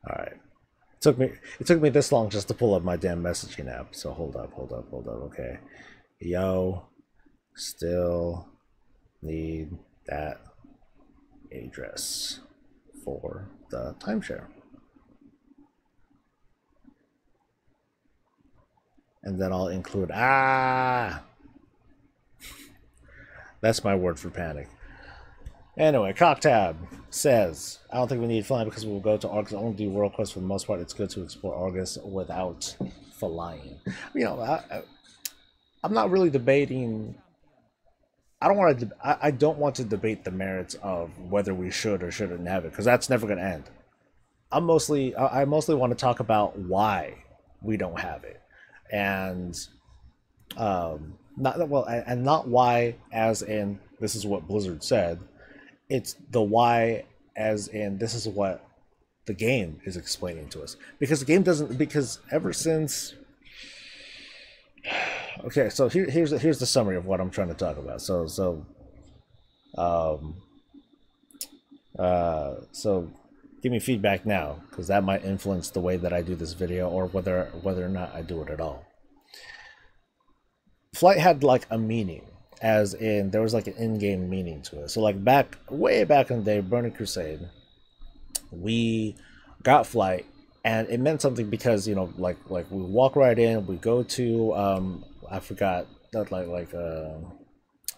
All right. It took me this long just to pull up my damn messaging app. So hold up. Okay. Yo, still need that address for the timeshare. And then I'll include that's my word for panic. Anyway, Cocktab says, I don't think we need flying because we'll go to Argus, only do world quests for the most part. It's good to explore Argus without flying. I'm not really debating. I don't want to debate the merits of whether we should or shouldn't have it, because that's never going to end. I mostly want to talk about why we don't have it. And Not well, and not why as in this is what Blizzard said. It's the why as in this is what the game is explaining to us, because the game doesn't, because ever since, okay, so here's the summary of what I'm trying to talk about. Um so give me feedback now, because that might influence the way that I do this video, or whether or not I do it at all. Flight had like a meaning, as in there was like an in-game meaning to it. So like way back in the day, Burning Crusade, we got flight, and it meant something because, you know, like we walk right in, we go to I forgot that,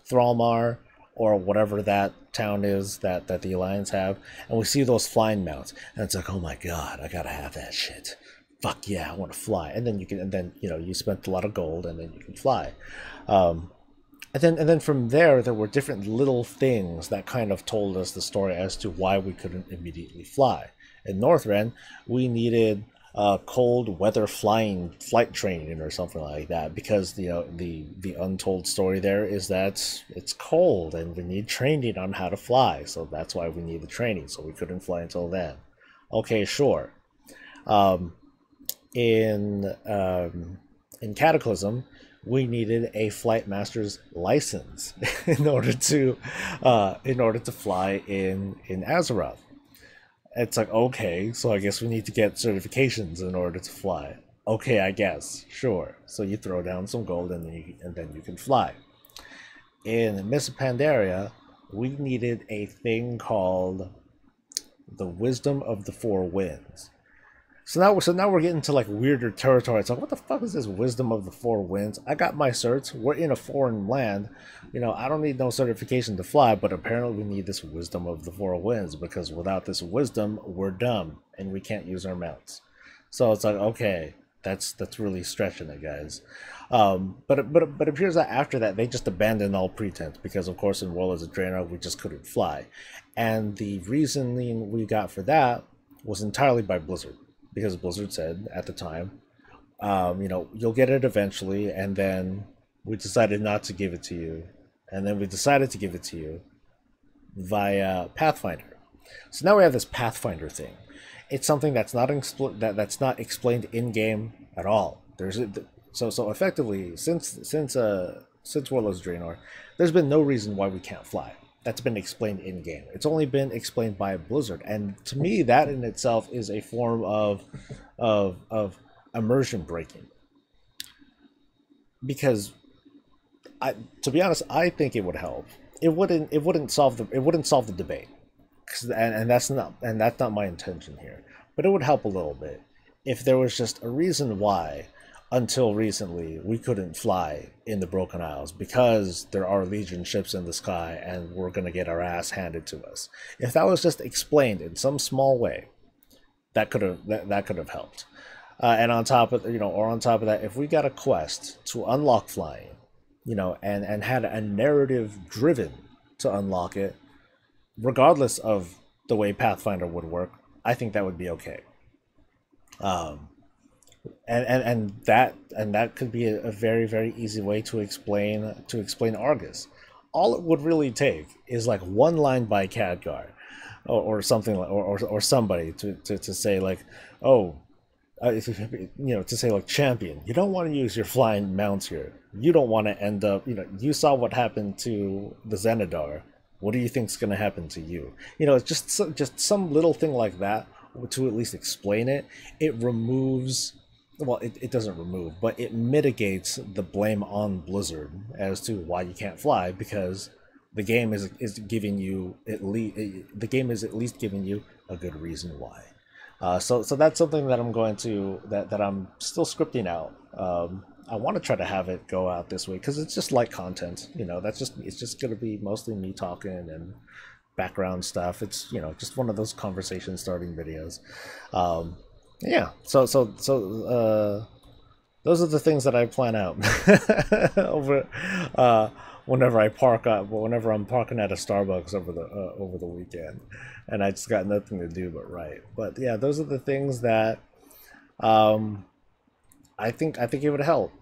Thralmar, or whatever that town is that the Alliance have, and we see those flying mounts, and it's like, oh my god, I gotta have that shit. Fuck yeah, I want to fly. And then you can, and then, you know, you spent a lot of gold, and then you can fly. Um, and then from there were different little things that kind of told us the story as to why we couldn't immediately fly. In Northrend, we needed cold weather flight training or something like that, because, you know, the untold story there is that it's cold and we need training on how to fly, so that's why we need the training. So we couldn't fly until then. Okay, sure. Um, in Cataclysm, we needed a flight master's license in order to fly in Azeroth. It's like, okay, so I guess we need to get certifications in order to fly. Okay, I guess, sure. So you throw down some gold, and then you can fly. In Miss Pandaria, we needed a thing called the Wisdom of the Four Winds. So now we're getting to like weirder territory. It's like, what the fuck is this Wisdom of the Four Winds? I got my certs. We're in a foreign land. You know, I don't need no certification to fly, but apparently we need this Wisdom of the Four Winds, because without this wisdom, we're dumb and we can't use our mounts. So it's like, okay, that's really stretching it, guys. But it appears that after that they just abandoned all pretense, because of course in World as a Draenor we just couldn't fly, and the reasoning we got for that was entirely by Blizzard, because Blizzard said at the time, you know, you'll get it eventually, and then we decided not to give it to you, and then we decided to give it to you via Pathfinder. So now we have this Pathfinder thing. It's something that's not that's not explained in game at all. So effectively, since Warlords of Draenor, there's been no reason why we can't fly. That's been explained in game. It's only been explained by Blizzard, and to me, that in itself is a form of immersion breaking. Because to be honest, I think it would help. It wouldn't solve the debate, and that's not my intention here. But it would help a little bit if there was just a reason why, until recently, we couldn't fly in the Broken Isles, because there are Legion ships in the sky and we're gonna get our ass handed to us. If that was just explained in some small way, that could have helped. And on top of, you know, or on top of that, if we got a quest to unlock flying, you know, and had a narrative driven to unlock it, regardless of the way Pathfinder would work, I think that would be okay. Um, and that could be a very, very easy way to explain Argus. All it would really take is like one line by Khadgar, or something like, or somebody to say like, oh, you know, to say like, champion, you don't want to use your flying mounts here. You don't want to end up, you know, you saw what happened to the Xenadar. What do you think's going to happen to you? You know, it's just some little thing like that to at least explain it. It removes, well, it doesn't remove, but it mitigates the blame on Blizzard as to why you can't fly, because the game is giving you at least giving you a good reason why. So that's something that I'm still scripting out. I want to try to have it go out this week, because it's just light content. You know, it's just gonna be mostly me talking and background stuff. It's, you know, just one of those conversation starting videos. Yeah. Those are the things that I plan out over whenever I'm parking at a Starbucks over the weekend, and I just got nothing to do but write. But yeah, those are the things that I think it would help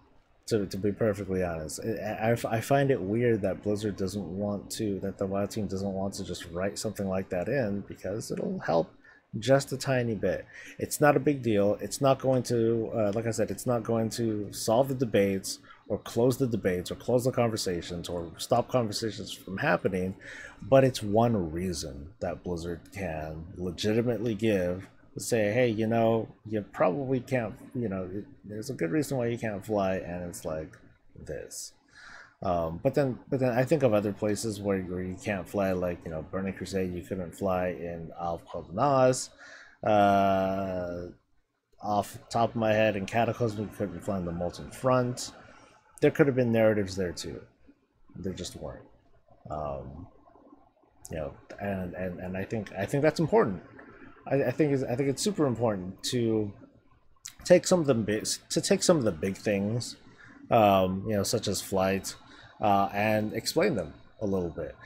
To be perfectly honest, I find it weird that Blizzard doesn't want to, that the WoW team doesn't want to just write something like that in, because it'll help just a tiny bit. It's not a big deal. It's not going to, like I said, it's not going to solve the debates or close the debates or close the conversations or stop conversations from happening, but it's one reason that Blizzard can legitimately give to say, hey, you know, you probably can't, you know, there's a good reason why you can't fly, and it's like this. But then I think of other places where you can't fly, like, you know, Burning Crusade, you couldn't fly in Alf Nas. Off the top of my head, in Cataclysm, you couldn't fly in the Molten Front. There could have been narratives there too. There just weren't. Um, you know, and I think that's important. I think it's super important to take some of the big things, you know, such as flight, and explain them a little bit.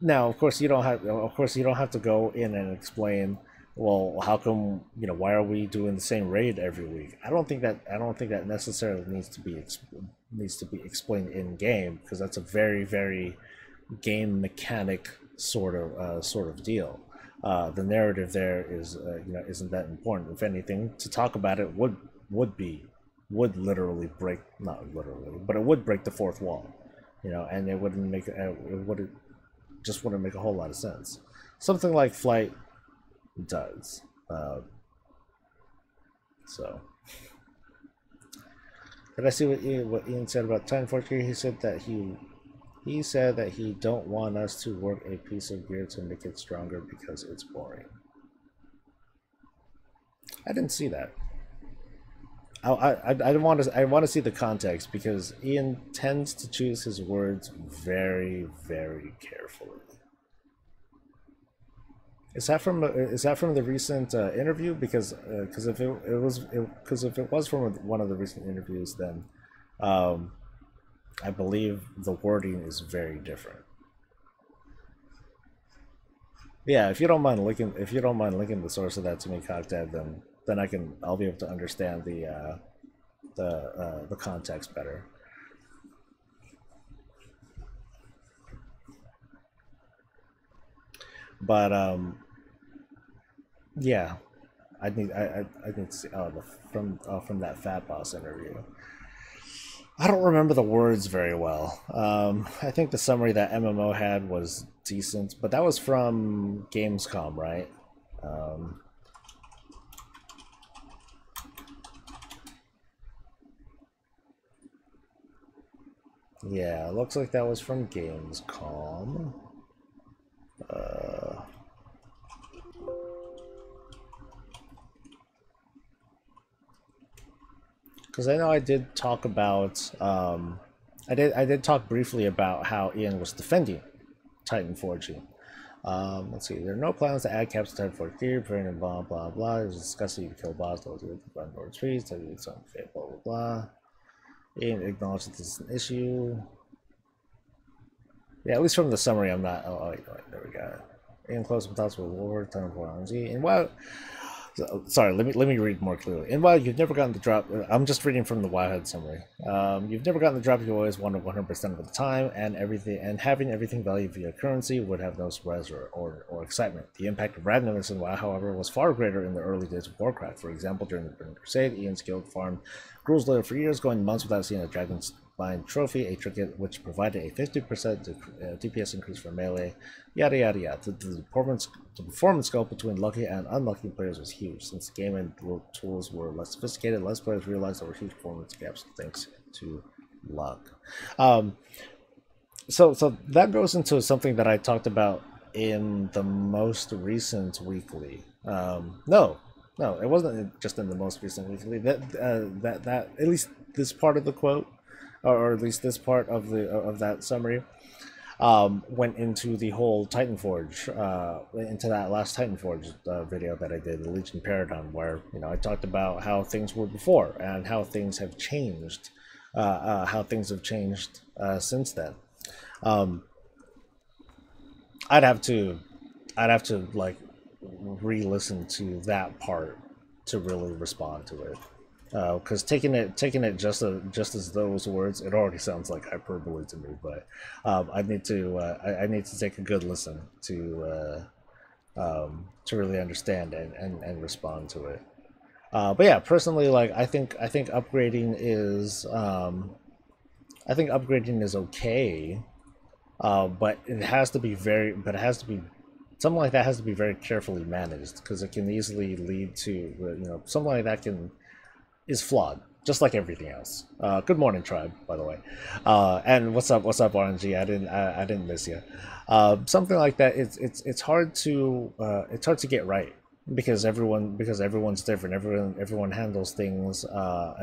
Now, of course, you don't have to go in and explain. Well, how come, you know, why are we doing the same raid every week? I don't think that necessarily needs to be explained in game, because that's a very game mechanic sort of deal. The narrative there is, you know, isn't that important. If anything, to talk about it would literally break, not literally, but it would break the fourth wall, you know, and wouldn't make a whole lot of sense. Something like flight does. So, did I see what Ian said about Titanfall 3? He said that he don't want us to work a piece of gear to make it stronger because it's boring. I didn't see that. I want to see the context, because Ian tends to choose his words very carefully. Is that from the recent interview? Because if it was from one of the recent interviews, then um, I believe the wording is very different. Yeah, if you don't mind linking the source of that to me, Cogdad, then I'll be able to understand the context better. But yeah, I need to see, from that Fat Boss interview. I don't remember the words very well. I think the summary that MMO had was decent, but that was from Gamescom, right? Yeah, looks like that was from Gamescom. Because I know I did talk about, I did talk briefly about how Ian was defending Titan forging. Let's see. There are no plans to add caps to Titan Forge gear, preventing blah blah blah. It was discussing you kill boss, don't do it, run more trees, tell you something, blah blah blah. Ian acknowledged that this is an issue. Yeah, at least from the summary, I'm not. Oh, wait, there we go. Ian close with thoughts with War, Titan for RNG, and while. Sorry, let me read more clearly. And while you've never gotten the drop, I'm just reading from the Wowhead summary. You've never gotten the drop you always wanted 100% of the time, and having everything valued via currency would have no surprise or excitement. The impact of randomness in WoW, however, was far greater in the early days of Warcraft. For example, during the Burning Crusade, Ian's guild farmed Gruul's Lair for years, going months without seeing a Dragon's Spine trophy, a trinket which provided a 50% DPS increase for melee, yada yada yada. The performance scope between lucky and unlucky players was huge. Since the game and tools were less sophisticated, less players realized there were huge performance gaps thanks to luck. So that goes into something that I talked about in the most recent weekly. No, it wasn't just in the most recent weekly. That at least this part of the quote, or at least this part of that summary, went into the whole Titan Forge, into that last Titan Forge video that I did, the Legion Paradigm, where, you know, I talked about how things were before and how things have changed, since then. I'd have to like re-listen to that part to really respond to it. because taking it just as those words, it already sounds like hyperbole to me. But I need to take a good listen to really understand and respond to it. But yeah, personally, like I think upgrading is okay, but it has to be something like that has to be very carefully managed because it can easily lead to something like that can is flawed, just like everything else. Good morning, tribe, by the way. And what's up, RNG? I didn't miss you. Something like that. It's hard to get right because everyone's different. Everyone handles things a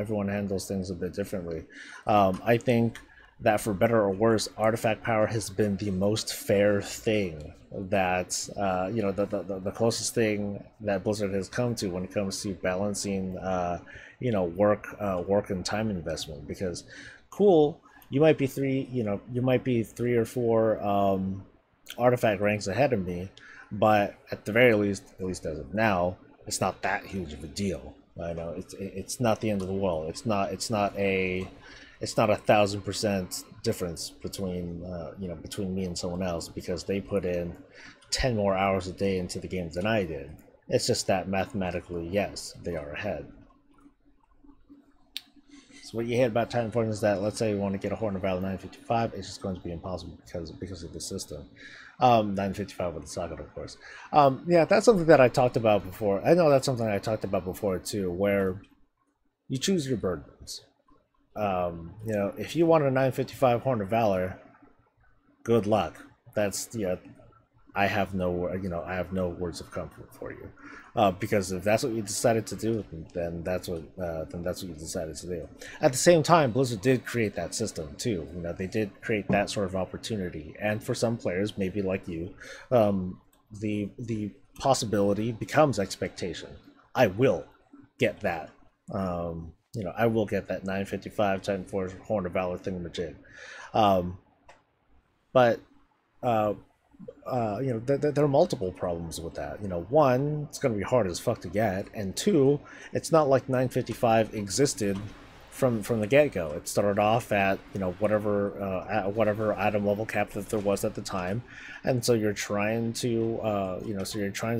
bit differently. I think that for better or worse, artifact power has been the most fair thing that the closest thing that Blizzard has come to when it comes to balancing work and time investment. Because cool, you might be three or four artifact ranks ahead of me, but at the very least, at least as of now, it's not that huge of a deal. I know it's not the end of the world. It's not 1,000% difference between between me and someone else because they put in 10 more hours a day into the game than I did. It's just that mathematically, yes, they are ahead. So what you hate about Titanforge is that, let's say you want to get a Horn of Valor 955, it's just going to be impossible because of the system. 955 with the socket, of course. Yeah, that's something that I talked about before. I know that's something I talked about before too, where you choose your burdens. If you want a 955 Horn of Valor, good luck. That's I have no words of comfort for you, because if that's what you decided to do, then that's what you decided to do. At the same time, Blizzard did create that system too. They did create that sort of opportunity, and for some players, maybe like you, the possibility becomes expectation. I will get that. I will get that 955 Titanforge Horn of Valor thingamajig. But there are multiple problems with that. One, it's going to be hard as fuck to get, and two, it's not like 955 existed from the get-go. It started off at whatever item level cap that there was at the time, and so you're trying to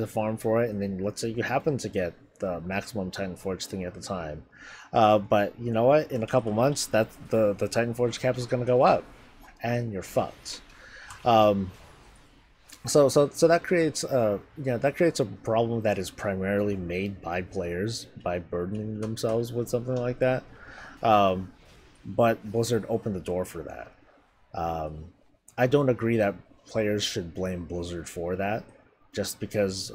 farm for it, and then let's say you happen to get the maximum Titanforge thing at the time, but you know what? In a couple months, the Titanforge cap is going to go up, and you're fucked. So that creates a problem that is primarily made by players by burdening themselves with something like that. But Blizzard opened the door for that. I don't agree that players should blame Blizzard for that, just because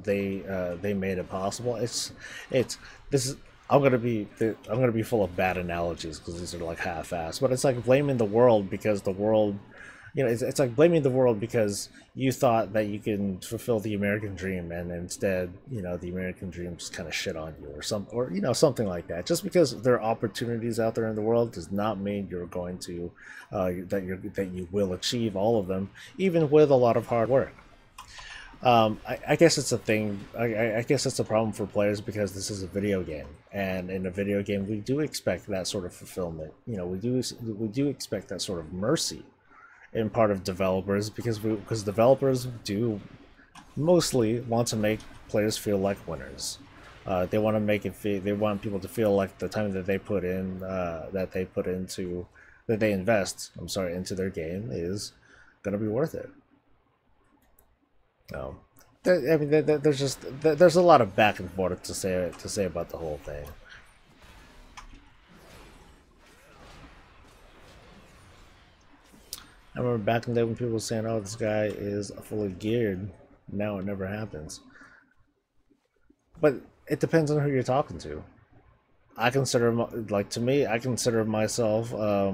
they made it possible. I'm gonna be full of bad analogies because these are like half-assed, but it's like blaming the world because the world. It's like blaming the world because you thought that you can fulfill the American dream, and instead, the American dream just kind of shit on you, or something like that. Just because there are opportunities out there in the world does not mean you're going to, that you will achieve all of them, even with a lot of hard work. I guess it's a thing. I guess it's a problem for players because this is a video game, and in a video game, we do expect that sort of fulfillment. We do expect that sort of mercy in part of developers because developers do mostly want to make players feel like winners. They want people to feel like the time that they put in that they invest into their game is gonna be worth it. There's a lot of back and forth to say about the whole thing. I remember back in the day when people were saying, "Oh, this guy is fully geared." Now it never happens. But it depends on who you're talking to. I consider I consider myself I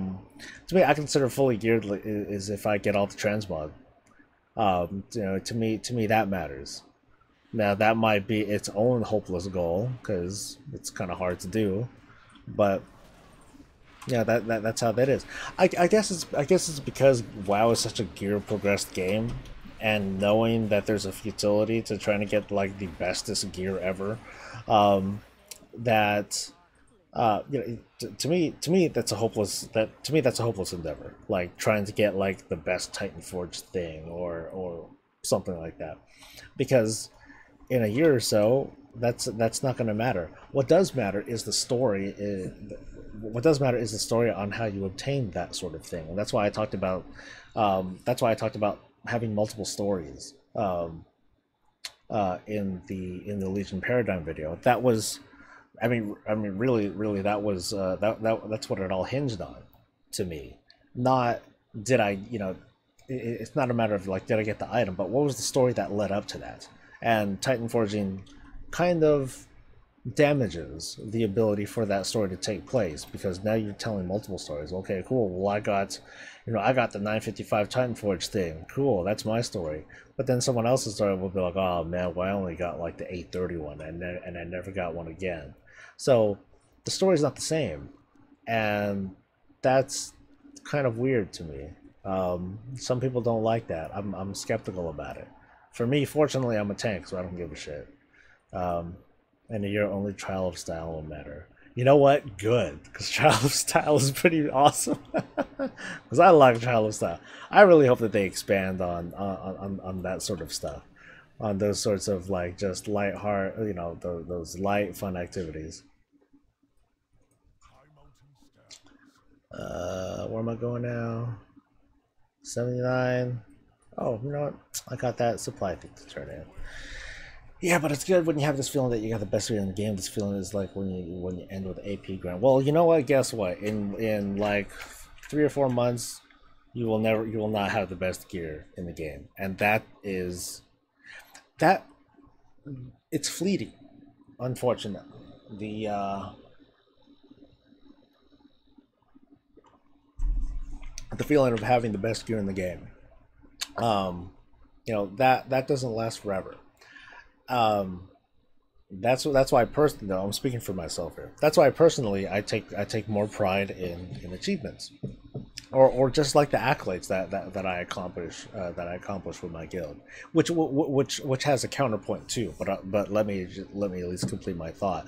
consider fully geared is if I get all the transmog. To me that matters. Now that might be its own hopeless goal because it's kind of hard to do, but yeah, that's how that is. I guess it's because WoW is such a gear progressed game, and knowing that there's a futility to trying to get like the bestest gear ever, that to me that's a hopeless endeavor. Like trying to get like the best Titan Forge thing or something like that, because in a year or so, that's not going to matter. What does matter is the story. What does matter is the story on how you obtain that sort of thing, and that's why I talked about. That's why I talked about having multiple stories in the Legion Paradigm video. That was, really, that was that's what it all hinged on, to me. Not did I, it's not a matter of like did I get the item, but what was the story that led up to that? And Titan Forging kind of damages the ability for that story to take place, because now you're telling multiple stories. Okay, cool. Well, I got the 955 Titan Forge thing. Cool, that's my story. But then someone else's story will be like, oh man, well, I only got like the 831, and I never got one again. So the story's not the same, and that's kind of weird to me. Some people don't like that. I'm skeptical about it. For me, fortunately, I'm a tank, so I don't give a shit. Um, and your only trial of style will matter. You know what? Good, because trial of style is pretty awesome. Because I like trial of style. I really hope that they expand on that sort of stuff, on those sorts of like just light heart, those light fun activities. Where am I going now? 79. Oh, you know what? I got that supply thing to turn in. Yeah, but it's good when you have this feeling that you got the best gear in the game. This feeling is like when you end with AP grind. Well, you know what? Guess what? In like 3 or 4 months, you will not have the best gear in the game, and that it's fleeting. Unfortunately, the feeling of having the best gear in the game, um, that doesn't last forever. Um, that's why personally, though, I'm speaking for myself here. That's why personally I take more pride in achievements, or just like the accolades that I accomplish with my guild, which has a counterpoint too. But let me at least complete my thought.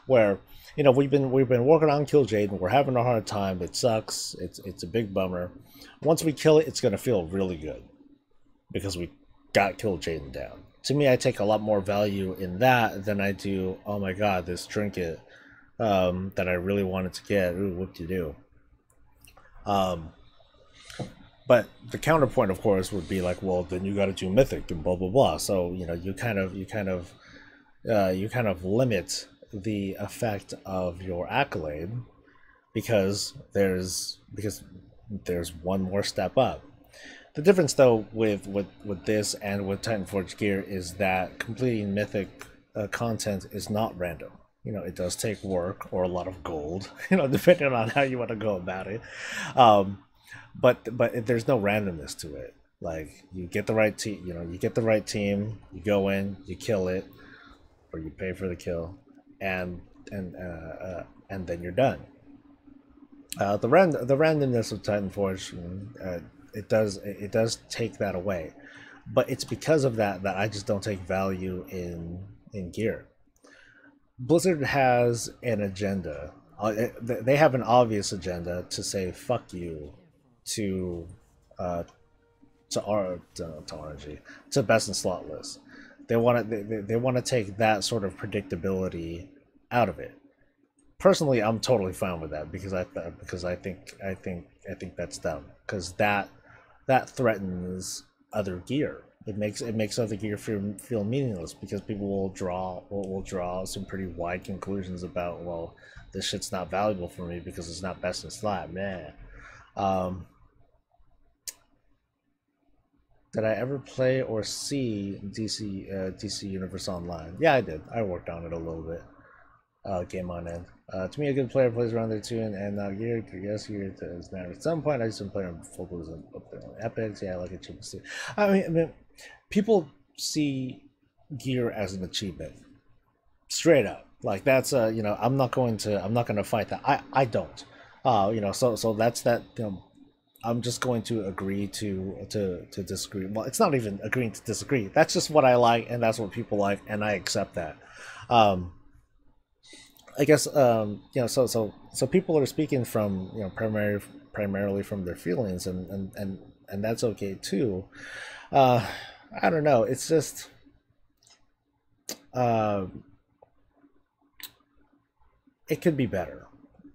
Where we've been working on Kill Jaden, we're having a hard time. It sucks. It's a big bummer. Once we kill it, it's gonna feel really good because we got Kill Jaden down. To me, I take a lot more value in that than I do, oh my god, this trinket that I really wanted to get. Ooh, whoop de doo. Um, but the counterpoint, of course, would be like, well, then you got to do mythic and blah blah blah. So you kind of limit the effect of your accolade because there's one more step up. The difference, though, with this and with Titan Forge gear is that completing mythic content is not random. It does take work or a lot of gold, depending on how you want to go about it. Um, but there's no randomness to it. Like you get the right team, you get the right team, you go in, you kill it, or you pay for the kill, and and then you're done. The randomness of Titan Forge, it does take that away, but it's because of that I just don't take value in gear. Blizzard has an agenda. They have an obvious agenda to say fuck you to uh, to RNG, to best in slot lists. They want to take that sort of predictability out of it. Personally, I'm totally fine with that because I think that's dumb, because that threatens other gear. It makes other gear feel meaningless, because people will draw some pretty wide conclusions about, well, this shit's not valuable for me because it's not best in slot, man. Um, did I ever play or see DC Universe Online? Yeah, I did. I worked on it a little bit. Game on end. To me, a good player plays around there too, and not gear. Yes, gear does matter. At some point, I used to play on full blues and up there on epics. Yeah, I like achievements too. I mean, people see gear as an achievement, straight up. Like that's I'm not going to fight that. I don't. So that's that. I'm just going to agree to disagree. Well, it's not even agreeing to disagree. That's just what I like, and that's what people like, and I accept that. Um, I guess you know, so people are speaking from, you know, primarily from their feelings, and that's okay too. Uh, I don't know. It's just uh, it could be better.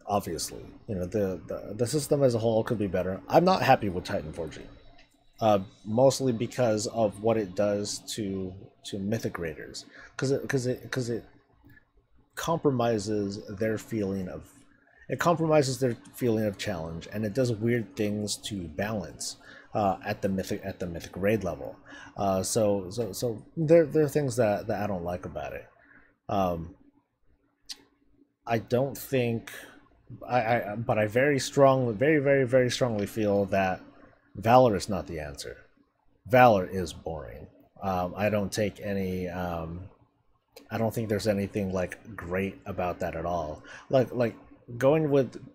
Obviously, you know, the system as a whole could be better. I'm not happy with Titan 4G, mostly because of what it does to mythic raiders, because it compromises their feeling of challenge, and it does weird things to balance at the mythic raid level. So there are things that I don't like about it. Um, I don't think but I very strongly, very strongly feel that Valor is not the answer. Valor is boring. I don't take any. I don't think there's anything like great about that at all. Like going with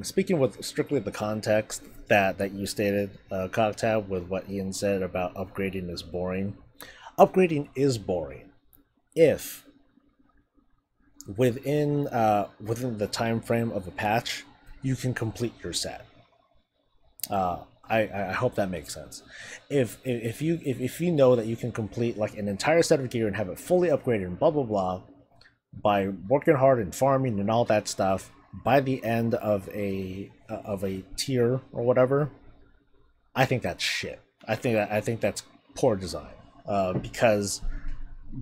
speaking with strictly the context that you stated, Cocktab, with what Ian said about upgrading is boring. Upgrading is boring if within the time frame of a patch you can complete your set. I hope that makes sense. If you know that you can complete like an entire set of gear and have it fully upgraded and blah blah blah by working hard and farming and all that stuff by the end of a tier or whatever, I think that's shit. I think that's poor design. Because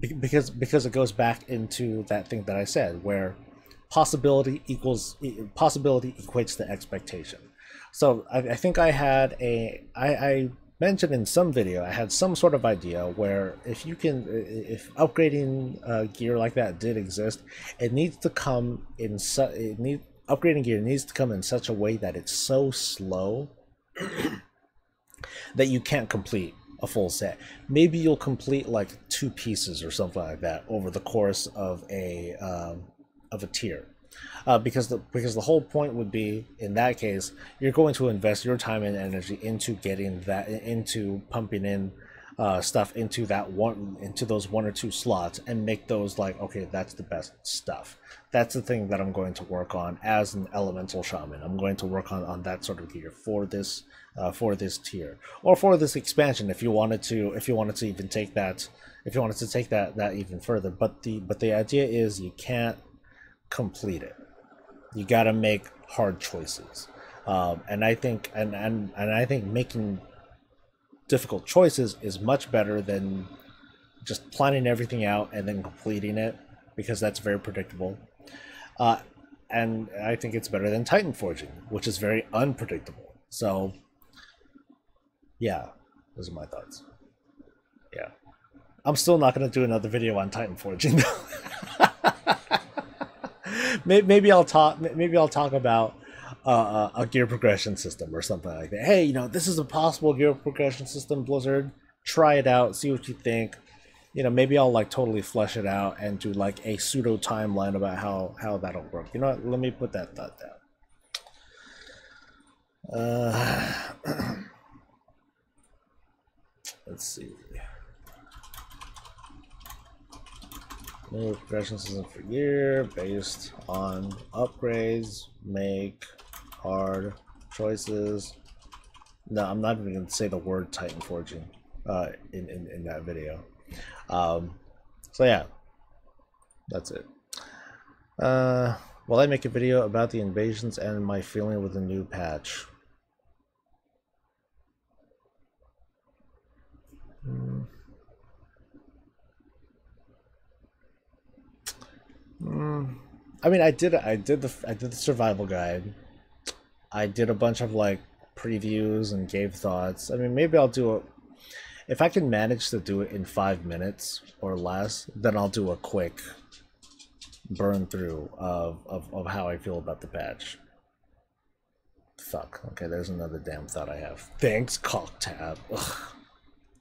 it goes back into that thing that I said, where possibility equates to expectation. So I think I mentioned in some video I had some sort of idea where if upgrading gear like that did exist, it needs to come in upgrading gear needs to come in such a way that it's so slow that you can't complete a full set. Maybe you'll complete like two pieces or something like that over the course of a tier. Because the whole point would be, in that case, you're going to invest your time and energy into getting that, into pumping in stuff into those one or two slots and make those like, okay, that's the best stuff. That's the thing that I'm going to work on as an elemental shaman. I'm going to work on that sort of gear for this tier or for this expansion if you wanted to even take that, if you wanted to take that even further. But the idea is you can't complete it. You got to make hard choices, and I think and I think making difficult choices is much better than just planning everything out and then completing it, because that's very predictable. Uh, and I think it's better than Titan Forging, which is very unpredictable. So yeah, those are my thoughts. Yeah, I'm still not going to do another video on Titan Forging. Maybe I'll talk. Maybe I'll talk about a gear progression system or something like that. Hey, you know, this is a possible gear progression system, Blizzard. Try it out. See what you think. You know, maybe I'll like totally flesh it out and do like a pseudo timeline about how that'll work. You know what? Let me put that thought down. Let's see. New progression system for gear based on upgrades. Make hard choices. No, I'm not even going to say the word Titan Forging in that video. So yeah, that's it. Will I make a video about the invasions and my feeling with the new patch? I mean, I did the survival guide. I did a bunch of like previews and gave thoughts. I mean, maybe I'll do a, if I can manage to do it in 5 minutes or less, then I'll do a quick burn through of how I feel about the patch. Fuck. Okay, there's another damn thought I have. Thanks, Cocktab. Ugh.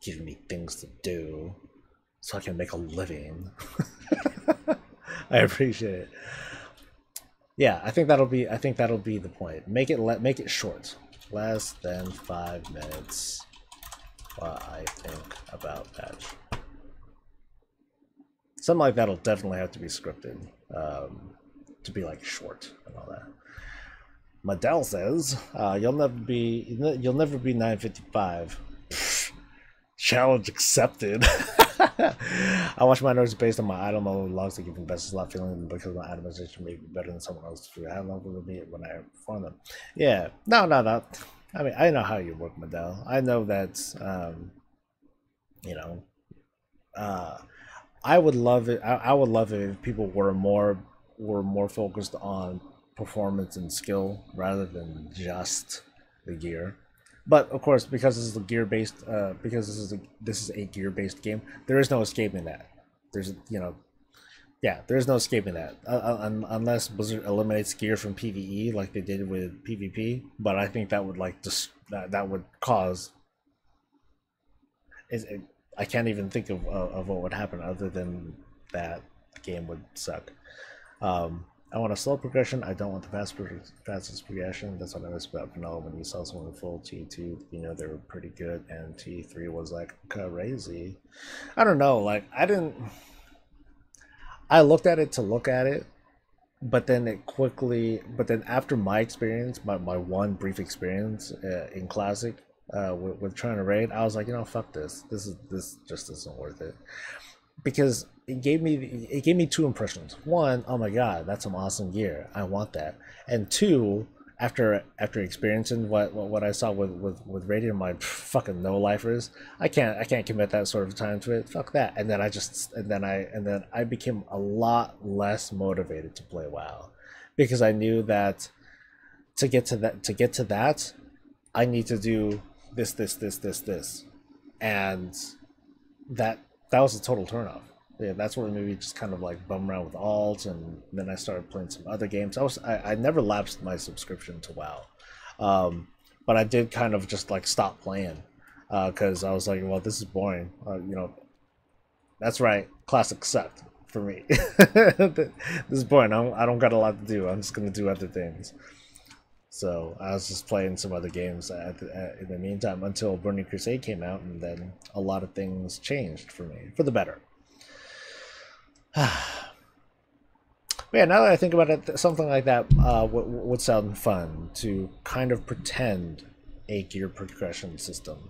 Giving me things to do so I can make a living. I appreciate it. Yeah, I think that'll be the point. Make it short. Less than 5 minutes. What I think about patch. Something like that'll definitely have to be scripted. to be like short and all that. Madel says, you'll never be 955. Challenge accepted. I watch my notes based on my item mode logs to give them best slot feeling because my itemization may be better than someone else's. How long will it be when I farm them? Yeah, no. I mean, I know how you work, Madel. I know that, you know, I would love it. I would love it if people were more focused on performance and skill rather than just the gear. But of course, because this is a gear based, because this is a gear based game, there is no escaping that. There's there's no escaping that unless Blizzard eliminates gear from PvE like they did with PvP. But I think that would like just that would cause. I can't even think of what would happen other than that the game would suck. I want a slow progression. I don't want the fastest progression. That's what I miss about vanilla. When you saw someone in full T2, you know they were pretty good, and T3 was like crazy. I don't know. Like I looked at it to look at it, but then after my experience, my one brief experience in Classic with trying to raid, I was like, you know, fuck this. This just isn't worth it. Because it gave me two impressions. One, oh my god, that's some awesome gear. I want that. And two, after experiencing what I saw with raiding my fucking no lifers, I can't commit that sort of time to it. Fuck that. And then I became a lot less motivated to play WoW, because I knew that to get to that, I need to do this, and that was a total turnoff. Yeah, that's what made me just kind of like bum around with alt, and then I started playing some other games. I never lapsed my subscription to WoW, but I did kind of just like stop playing because I was like, well, this is boring. You know, that's right, Classic sucked for me. This is boring. I don't got a lot to do. I'm just gonna do other things. So I was just playing some other games in the meantime until Burning Crusade came out, and then a lot of things changed for me for the better. Yeah, now that I think about it, something like that would sound fun, to kind of pretend a gear progression system.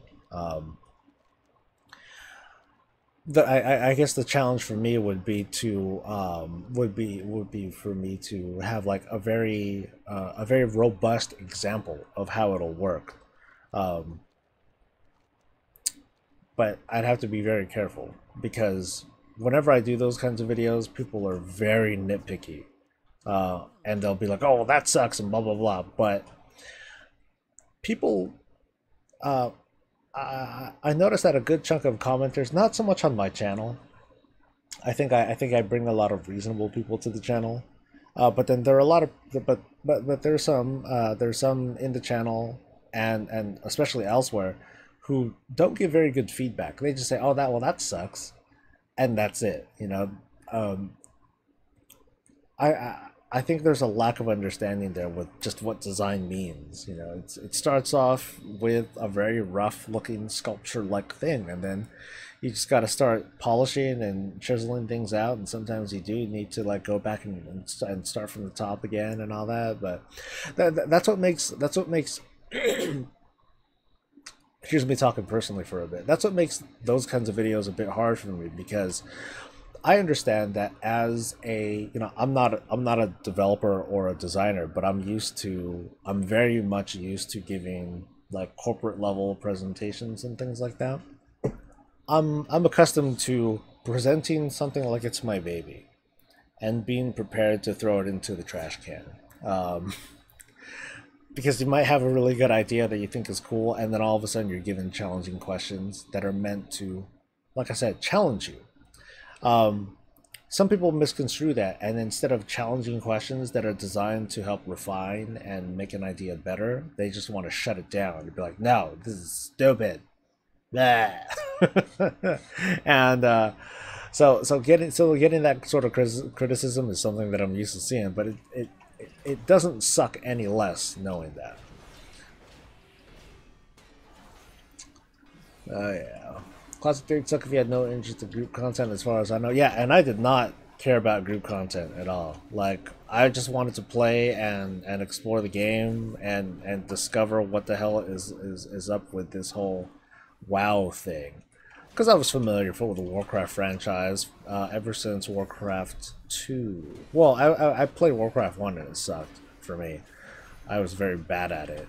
I guess the challenge for me would be for me to have like a very robust example of how it'll work. But I'd have to be very careful, because whenever I do those kinds of videos, people are very nitpicky, and they'll be like, "Oh, well, that sucks," and blah blah blah. But people, I noticed that a good chunk of commenters, not so much on my channel. I think I bring a lot of reasonable people to the channel, but then there are a lot of but there's some in the channel and especially elsewhere who don't give very good feedback. They just say, "Oh, that sucks," and that's it. You know, I think there's a lack of understanding there with just what design means. You know, it starts off with a very rough looking sculpture like thing, and then you just got to start polishing and chiseling things out, and sometimes you do need to like go back and start from the top again and all that. But that's what makes here's me talking personally for a bit. That's what makes those kinds of videos a bit hard for me, because I understand that as a, you know, I'm not a developer or a designer, but I'm very much used to giving like corporate level presentations and things like that. I'm accustomed to presenting something like it's my baby and being prepared to throw it into the trash can. Because you might have a really good idea that you think is cool, and then all of a sudden you're given challenging questions that are meant to, like I said, challenge you. Some people misconstrue that, and instead of challenging questions that are designed to help refine and make an idea better, they just want to shut it down and be like, "No, this is stupid." Blah. And so getting that sort of criticism is something that I'm used to seeing, but it doesn't suck any less knowing that. Oh yeah. Classic 3 suck if you had no interest in group content, as far as I know. Yeah, and I did not care about group content at all. Like, I just wanted to play and explore the game and discover what the hell is up with this whole WoW thing. Because I was familiar with the Warcraft franchise ever since Warcraft 2. Well, I played Warcraft 1 and it sucked for me. I was very bad at it.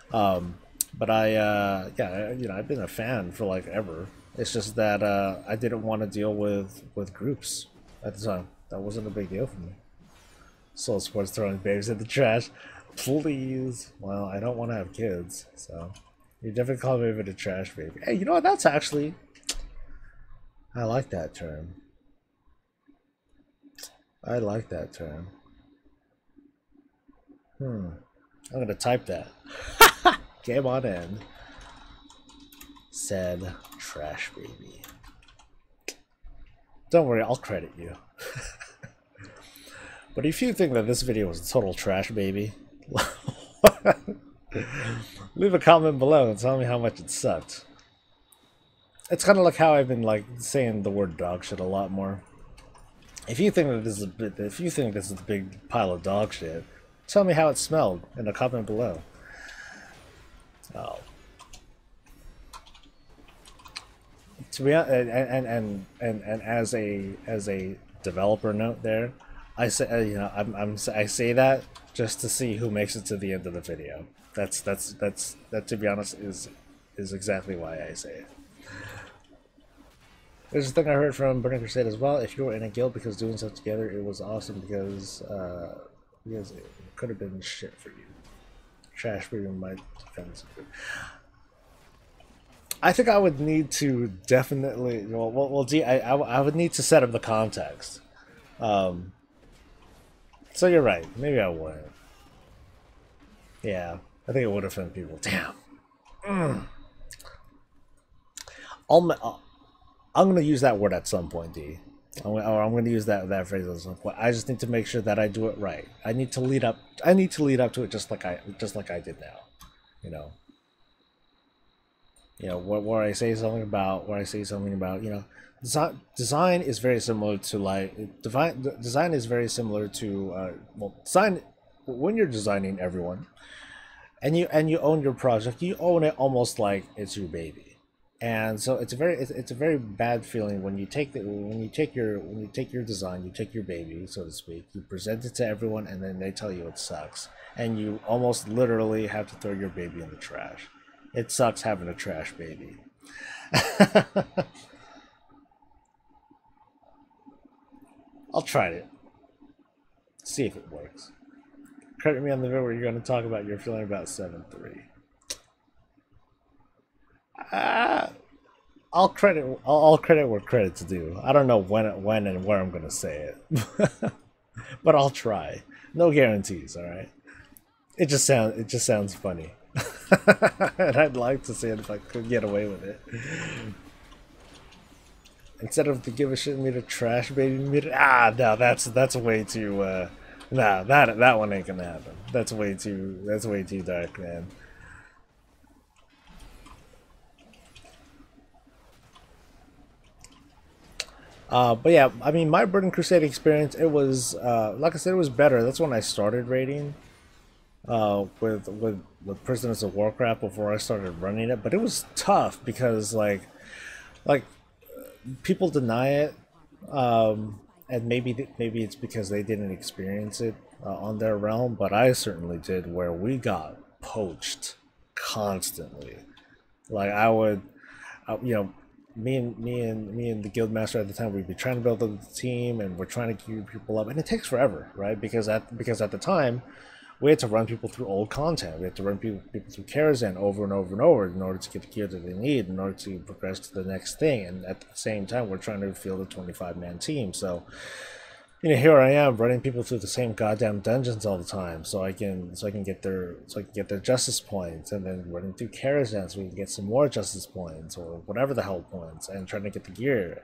But yeah, you know, I've been a fan for like ever. It's just that I didn't want to deal with groups at the time. That wasn't a big deal for me. Soul Sports throwing babies in the trash. Please. Well, I don't want to have kids, so you definitely call me the trash baby. Hey, you know what? That's actually, I like that term. I like that term. I'm gonna type that. Game on end. Said trash baby. Don't worry, I'll credit you. But if you think that this video was a total trash baby, leave a comment below and tell me how much it sucked. It's kind of like how I've been like saying the word dog shit a lot more. If you think that this is a big pile of dog shit, tell me how it smelled in a comment below. Oh. To be honest, and as a developer note there, I say, you know, I say that just to see who makes it to the end of the video. That to be honest is exactly why I say it. There's a thing I heard from Burning Crusade as well. If you were in a guild because doing stuff together, it was awesome because it could have been shit for you. Trash for you in my defense. I think I would need to definitely. Well, gee, I would need to set up the context. So you're right. Maybe I wouldn't. Yeah, I think it would offend people. Damn. I'm gonna use that word at some point, D. I'm gonna use that phrase at some point. I just need to make sure that I do it right. I need to lead up. I need to lead up to it just like I did now. You know. You know, where I say something about you know, design is very similar to like design is very similar to well, design when you're designing everyone and you own your project, you own it almost like it's your baby. And so it's a very bad feeling when you take your design, you take your baby, so to speak, you present it to everyone and then they tell you it sucks and you almost literally have to throw your baby in the trash. It sucks having a trash baby. I'll try it. See if it works. Credit me on the video where you're going to talk about your feeling about 7.3. I'll credit where credit's due. I don't know when and where I'm going to say it, but I'll try. No guarantees. All right. It just sounds funny. And I'd like to see it if I could get away with it. Instead of the give a shit meter, trash baby meter. No, that's way too. Nah, that one ain't gonna happen. That's way too dark, man. But yeah, I mean, my Burning Crusade experience, it was like I said, it was better. That's when I started raiding. With Prisoners of Warcraft before I started running it, but it was tough because like people deny it, and maybe it's because they didn't experience it on their realm, but I certainly did, where we got poached constantly. Like I would, you know, me and the guild master at the time, we'd be trying to build up the team and we're trying to keep people up, and it takes forever, right? Because at the time, we had to run people through old content. We had to run people through Karazhan over and over and over in order to get the gear that they need, in order to progress to the next thing. And at the same time, we're trying to field a 25-man team. So, you know, here I am running people through the same goddamn dungeons all the time, so I can get their justice points, and then running through Karazhan so we can get some more justice points or whatever the hell points, and trying to get the gear.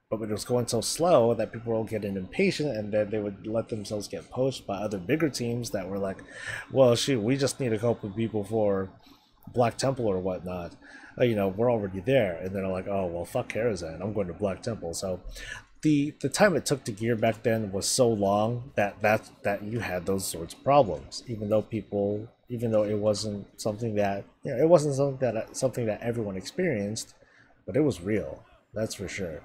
But it was going so slow that people were all getting impatient, and then they would let themselves get poached by other bigger teams that were like, well, shoot, we just need a couple of people for Black Temple or whatnot. You know, we're already there. And they're like, oh, well, fuck Karazhan, I'm going to Black Temple. So the time it took to gear back then was so long that you had those sorts of problems, even though it wasn't something that it wasn't something that everyone experienced, but it was real. That's for sure.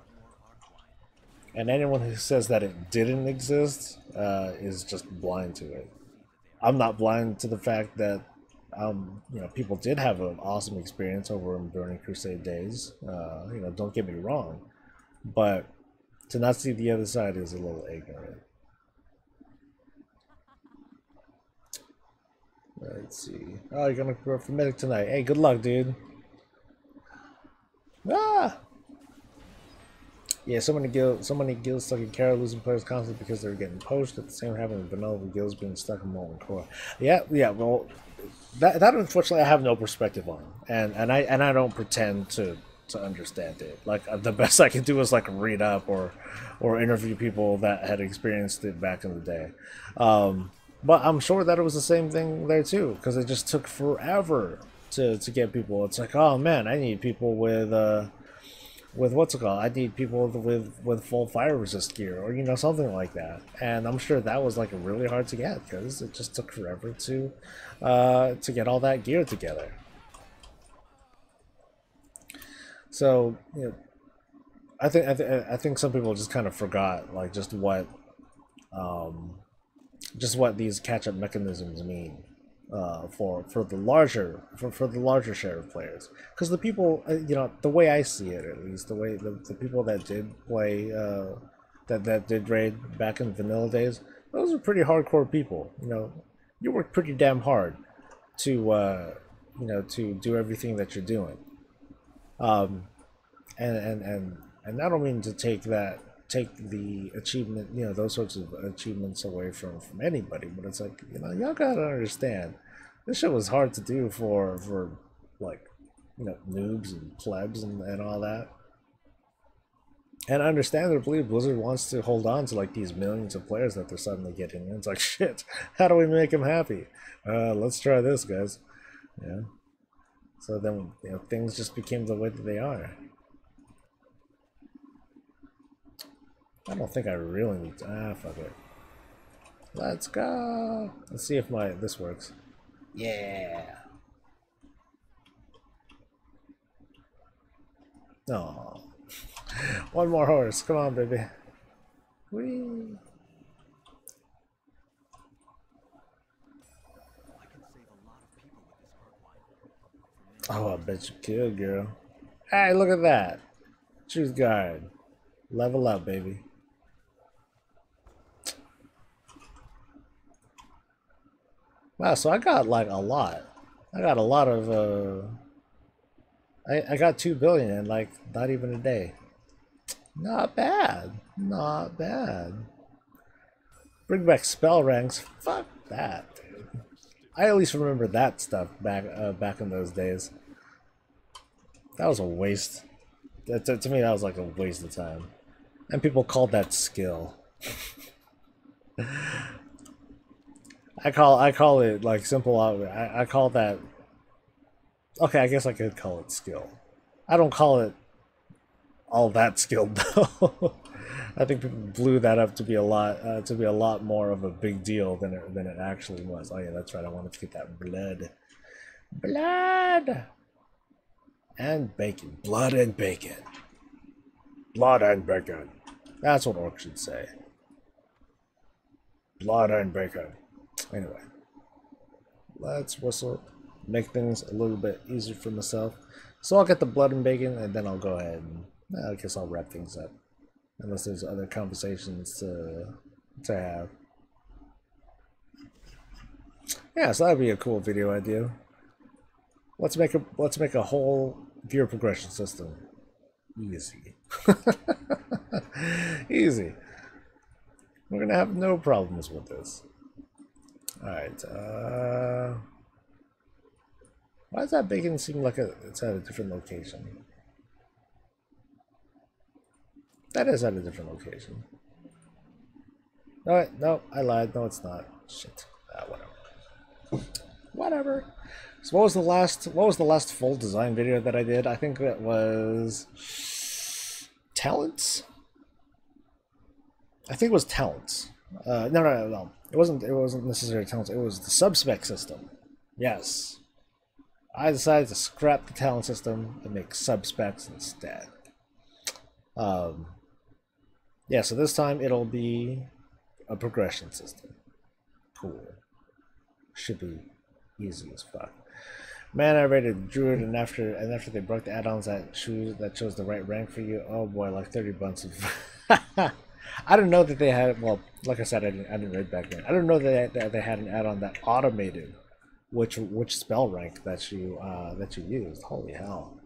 And anyone who says that it didn't exist is just blind to it. I'm not blind to the fact that people did have an awesome experience over in Burning Crusade days. Don't get me wrong, but to not see the other side is a little ignorant. Let's see. Oh, you're gonna go for medic tonight. Hey, good luck, dude. Ah! Yeah, so many guilds stuck in Kara losing players constantly because they're getting poached. At the same time, having vanilla guilds being stuck in molten core. Yeah. Well, that unfortunately I have no perspective on, and I don't pretend to understand it. Like the best I can do is like read up or interview people that had experienced it back in the day. But I'm sure that it was the same thing there too, because it just took forever to get people. It's like, oh man, I need people with what's it called? I need people with full fire resist gear, or something like that. And I'm sure that was like really hard to get because it just took forever to get all that gear together. So I think some people just kind of forgot like just what these catch-up mechanisms mean for the larger share of players, because the people the way I see it, at least the way the people that did play that did raid back in vanilla days, those are pretty hardcore people. You work pretty damn hard to to do everything that you're doing. And I don't mean to take the achievement, those sorts of achievements away from anybody, but it's like, y'all gotta understand, this shit was hard to do for like, noobs and plebs and all that. And understandably, Blizzard wants to hold on to like these millions of players that they're suddenly getting. And it's like, shit, how do we make them happy? Let's try this, guys. Yeah. So then, things just became the way that they are. I don't think I really need to. Fuck it. Let's go. Let's see if this works. Yeah. No. One more horse. Come on, baby. Whee. Oh, I bet you could, girl. Hey, look at that. Choose guard. Level up, baby. Wow, so I got like a lot. I got a lot of I got 2 billion in like not even a day. Not bad. Not bad. Bring back spell ranks. Fuck that, dude. I at least remember that stuff back in those days. That was a waste. To me, that was like a waste of time. And people called that skill. I call it like simple. I call that. Okay, I guess I could call it skill. I don't call it all that skilled though. I think people blew that up to be a lot more of a big deal than it actually was. Oh yeah, that's right. I wanted to get that blood and bacon, blood and bacon, blood and bacon. That's what orcs should say. Blood and bacon. Anyway, let's whistle, make things a little bit easier for myself. So I'll get the blood and bacon, and then I'll go ahead and I guess I'll wrap things up. Unless there's other conversations to have. Yeah, so that'd be a cool video idea. Let's make a whole gear progression system. Easy. Easy. We're gonna have no problems with this. Alright, why does that bacon seem like it's at a different location? That is at a different location. Alright, no, I lied. No, it's not. Shit. Whatever. Whatever. So what was the last full design video that I did? I think that was talents. I think it was talents. No. It wasn't. It wasn't necessarily talents. It was the subspec system. Yes, I decided to scrap the talent system and make subspecs instead. Um, yeah. So this time it'll be a progression system. Cool. Should be easy as fuck. Man, I rated Druid, and after they broke the add-ons that chose the right rank for you. Oh boy, like 30 bucks of. I didn't know that they had. Well, like I said, I didn't read back then. I didn't know that they had an add-on that automated which spell rank that you used. Holy hell!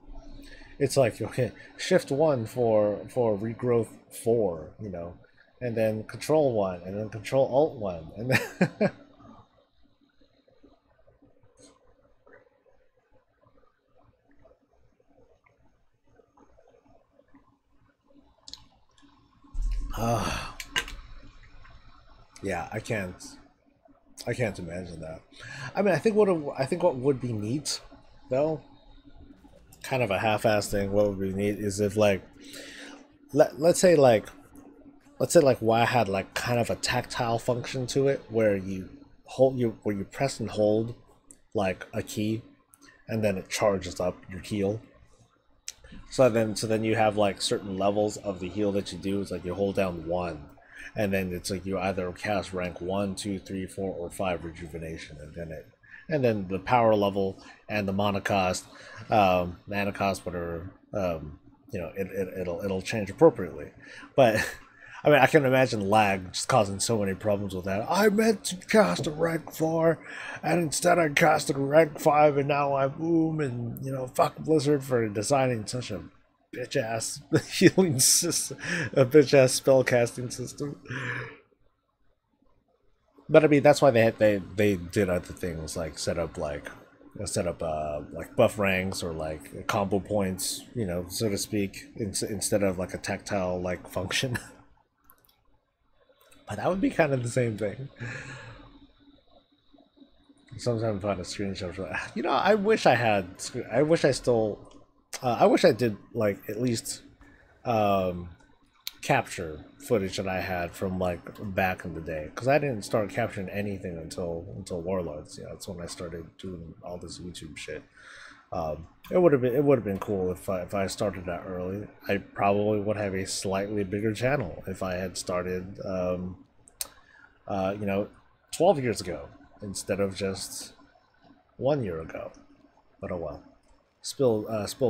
It's like, okay, shift one for regrowth 4, you know, and then control 1, and then control alt 1, and then. Yeah, I can't imagine that. I mean, I think what would be neat, though, kind of a half-ass thing. What would be neat is if like let's say like why had like kind of a tactile function to it, where you where you press and hold like a key, and then it charges up your heal. So then you have like certain levels of the heal that you do. It's like you hold down one, and then it's like you either cast rank 1, 2, 3, 4, or 5 rejuvenation, and then the power level and the mana cost, whatever, it'll change appropriately. But I mean, I can imagine lag just causing so many problems with that. I meant to cast a rank 4, and instead I casted a rank 5, and now I'm boom, and fuck Blizzard for designing such a bitch ass healing system, a bitch ass spell casting system. But I mean, that's why they did other things like set up like buff ranks or like combo points, so to speak, instead of like a tactile like function. But that would be kind of the same thing. Sometimes I find a screenshot. I wish I had. I wish I still. I wish I did like at least um, capture footage that I had from like back in the day, because I didn't start capturing anything until Warlords. Yeah, that's when I started doing all this YouTube shit. It would have been cool if I started that early. I probably would have a slightly bigger channel if I had started 12 years ago instead of just 1 year ago. But oh well. Spilled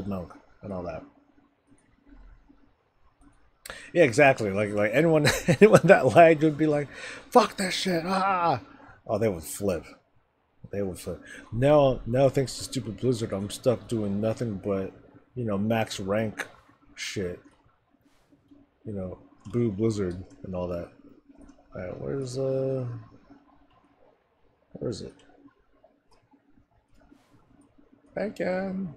milk and all that. Yeah, exactly. Like anyone anyone that lagged would be like, "Fuck that shit!" Ah, oh, they would flip. They would flip. Now thanks to stupid Blizzard, I'm stuck doing nothing but max rank shit. Boo Blizzard and all that. All right, where is it? Back in.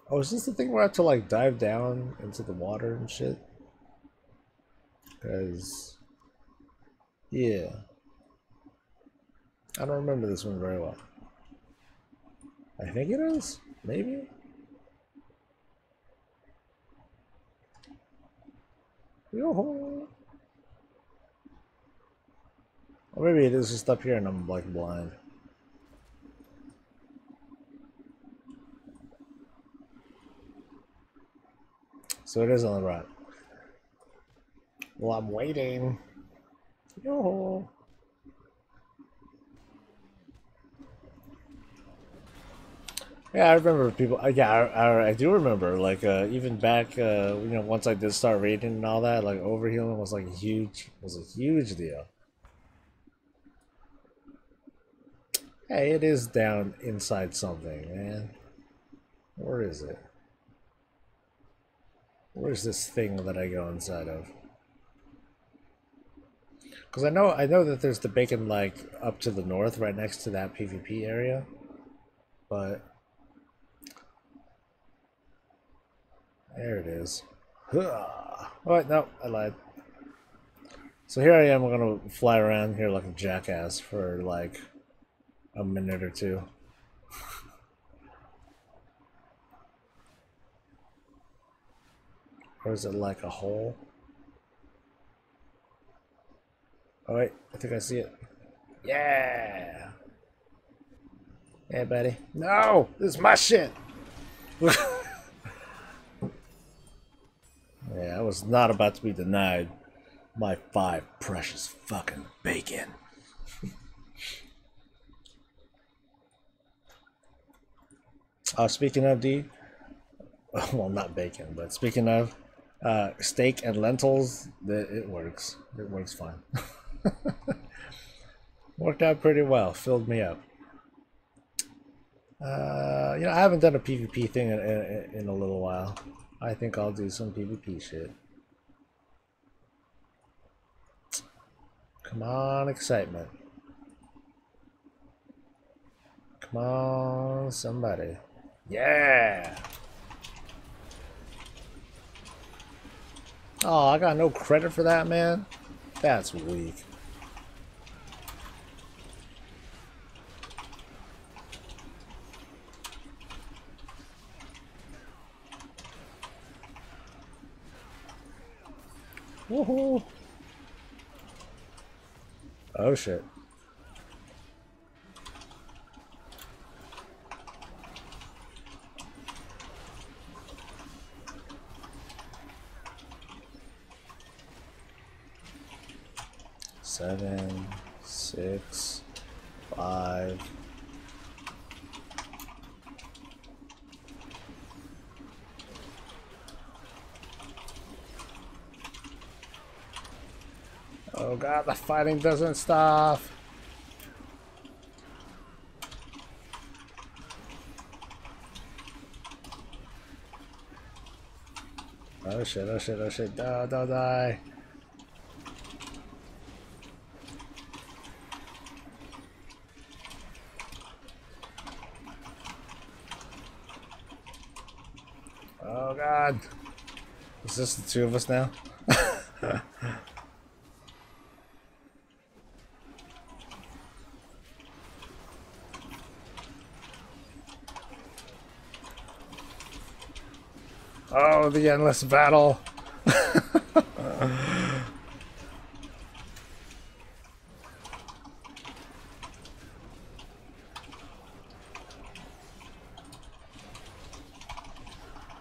Oh, is this the thing where I have to like dive down into the water and shit? Because yeah, I don't remember this one very well. I think it is, maybe. Yo-ho. Or maybe it is just up here and I'm like blind. So it is on the right. Well, I'm waiting. Yo-ho. Yeah, I remember people. Yeah, I do remember. Like, even back, once I did start reading and all that, like overhealing was like was a huge deal. Hey, it is down inside something, man. Where is it? Where's this thing that I go inside of? Because I know that there's the bacon like up to the north, right next to that PvP area, but there it is. Oh wait, no, I lied. So here I am. We're gonna fly around here like a jackass for like a minute or two. Or is it like a hole? Oh wait, I think I see it. Yeah. Hey, buddy. No, this is my shit. Yeah, I was not about to be denied my 5 precious fucking bacon. Speaking of D, well, not bacon, but speaking of steak and lentils, it works. It works fine. Worked out pretty well. Filled me up. I haven't done a PvP thing in a little while. I think I'll do some PvP shit. Come on, excitement. Come on, somebody. Yeah! Oh, I got no credit for that, man? That's weak. Woohoo! Oh shit. Seven, 6, 5. Oh god, the fighting doesn't stop. Oh shit, oh shit, oh shit. No, don't die. Oh god. Is this the 2 of us now? Oh, the endless battle.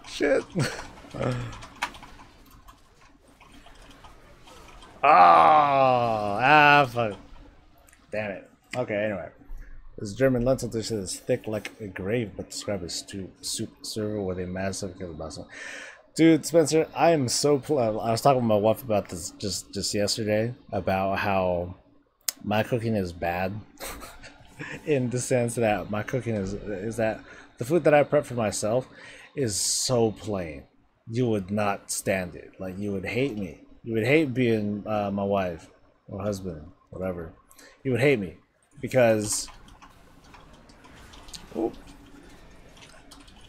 Shit. Fuck. Damn it. Okay, anyway. This German lentil dish is thick like a grave, but described as soup server with a massive kielbasa. Dude, Spencer, I am so. I was talking with my wife about this just yesterday about how my cooking is bad, in the sense that my cooking is that the food that I prep for myself is so plain. You would not stand it. Like, you would hate me. You would hate being my wife or husband, whatever. You would hate me because.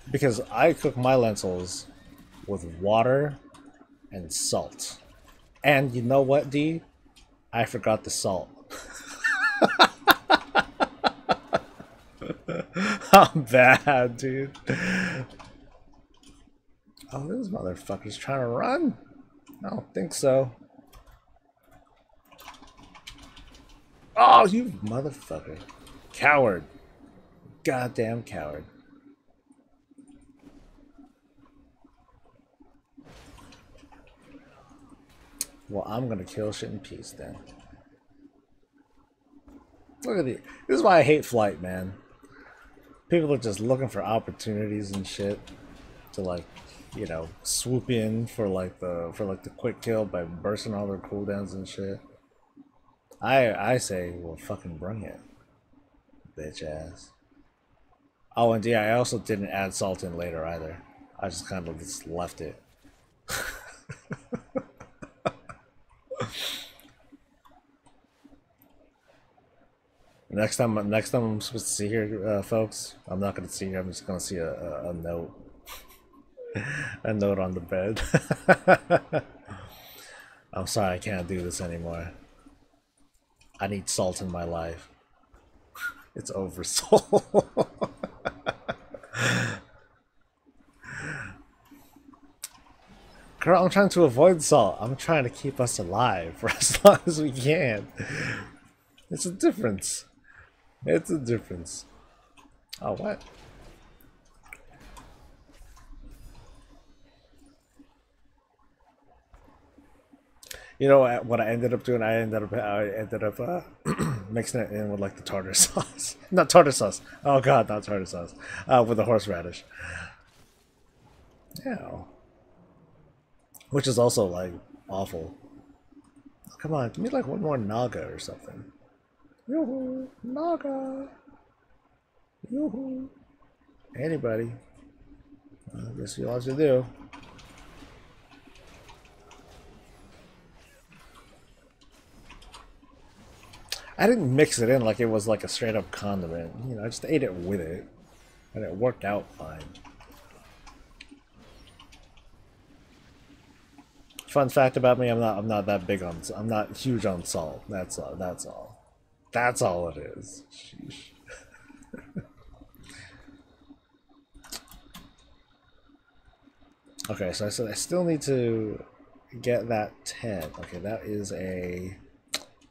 Because I cook my lentils with water and salt. And you know what, D? I forgot the salt. I'm bad, dude. Oh, this motherfucker's trying to run? I don't think so. Oh, you motherfucker. Coward. Goddamn coward. Well, I'm gonna kill shit in peace then. Look at the. This is why I hate flight, man. People are just looking for opportunities and shit to, like, swoop in for the quick kill by bursting all their cooldowns and shit. I say, well, fucking bring it, bitch ass. Oh, and yeah, I also didn't add salt in later either. I just kind of just left it. Next time I'm supposed to see here, folks, I'm not gonna see here. I'm just gonna see a note, a note on the bed. I'm sorry, I can't do this anymore. I need salt in my life. It's over, soul. Girl, I'm trying to avoid salt. I'm trying to keep us alive for as long as we can. It's a difference. It's a difference. Oh, what? You know what I ended up doing? I ended up mixing it in with like the tartar sauce. Not tartar sauce. Oh god, not tartar sauce. With the horseradish. Yeah. Which is also like awful. Oh, come on, give me like one more naga or something. Yoo-hoo, naga. Yoo-hoo. Anybody. I guess you all have to do. I didn't mix it in like it was like a straight up condiment. You know, I just ate it with it. And it worked out fine. Fun fact about me, I'm not that big on, I'm not huge on salt. That's all. That's all it is. Sheesh. Okay, so I said I still need to get that 10. Okay, that is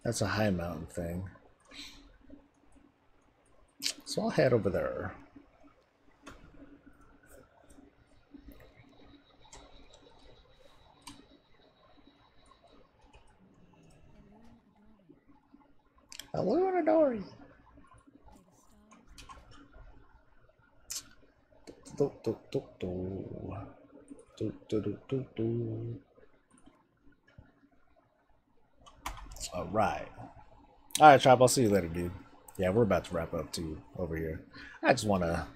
that's a high mountain thing. So I'll head over there. Hello, Adori. Alright. Alright, Tribe, I'll see you later, dude. Yeah, we're about to wrap up too over here. I just wanna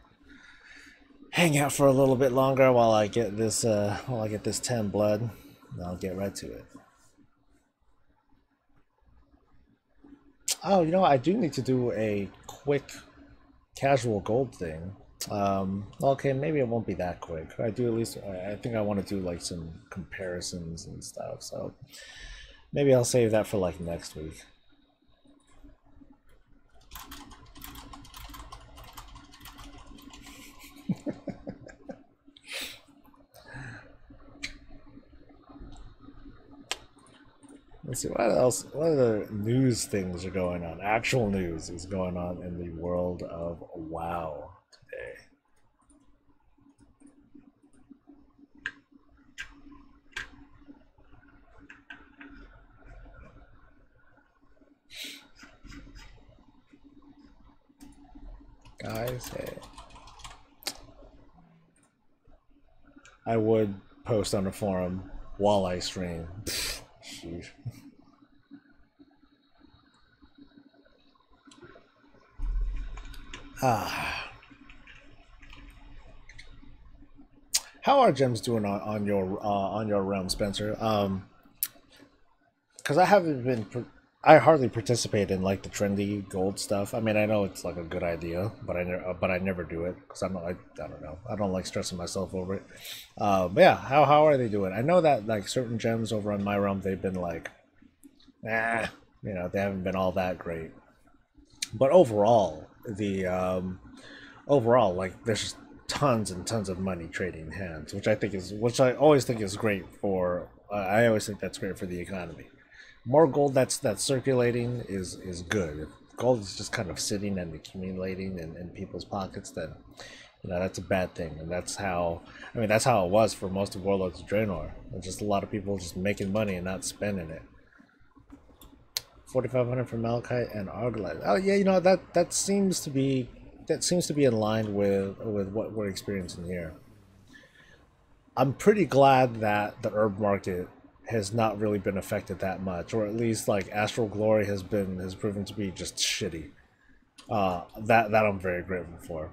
hang out for a little bit longer while I get this 10 blood. And I'll get right to it. Oh, you know what? I do need to do a quick casual gold thing. Okay, maybe it won't be that quick. I do at least, I think I want to do like some comparisons and stuff, so maybe I'll save that for like next week. Let's see what else. What other news things are going on? Actual news is going on in the world of WoW today. Guys, hey. I would post on the forum while I stream. Sheesh. How are gems doing on your realm, Spencer? Because I haven't been, I hardly participate in like the trendy gold stuff. I mean, I know it's like a good idea, but I never do it because I don't know. I don't like stressing myself over it. But yeah, how are they doing? I know that like certain gems over on my realm, they've been like, you know, they haven't been all that great. But overall, overall, like there's just tons and tons of money trading hands, which I always think is great for. I always think that's great for the economy. More gold that's circulating is good. If gold is just kind of sitting and accumulating in people's pockets, then you know that's a bad thing. And that's how that's how it was for most of Warlords of Draenor. There's just a lot of people just making money and not spending it. 4,500 for Malachite and Arglite. Oh yeah, you know that seems to be in line with what we're experiencing here. I'm pretty glad that the herb market has not really been affected that much, or at least like Astral Glory has proven to be just shitty. That I'm very grateful for.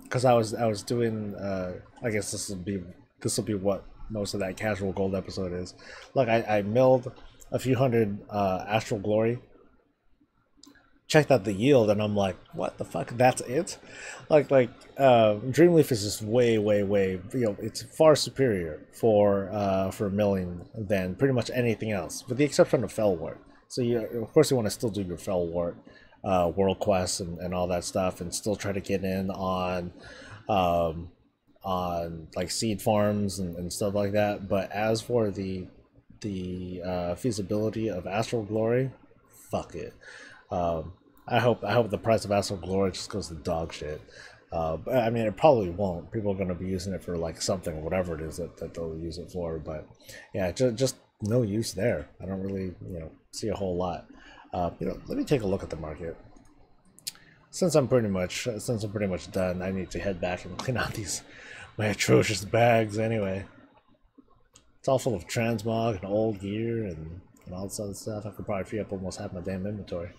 Because I was doing I guess this will be what most of that casual gold episode is. Look, I milled a few hundred Astral Glory, checked out the yield, and I'm like, what the fuck? That's it? Like Dreamleaf is just way, it's far superior for milling than pretty much anything else, with the exception of Fellwort. So of course you want to still do your Fellwort world quests and all that stuff, and still try to get in on on like seed farms and stuff like that. But as for the feasibility of Astral Glory, fuck it. I hope the price of Astral Glory just goes to dog shit. But, I mean, it probably won't. People are going to be using it for like something, whatever it is that they'll use it for. But yeah, just no use there. I don't really see a whole lot. Let me take a look at the market. Since I'm pretty much done, I need to head back and clean out my atrocious bags anyway. It's all full of transmog and old gear and all this other stuff. I could probably free up almost half my damn inventory.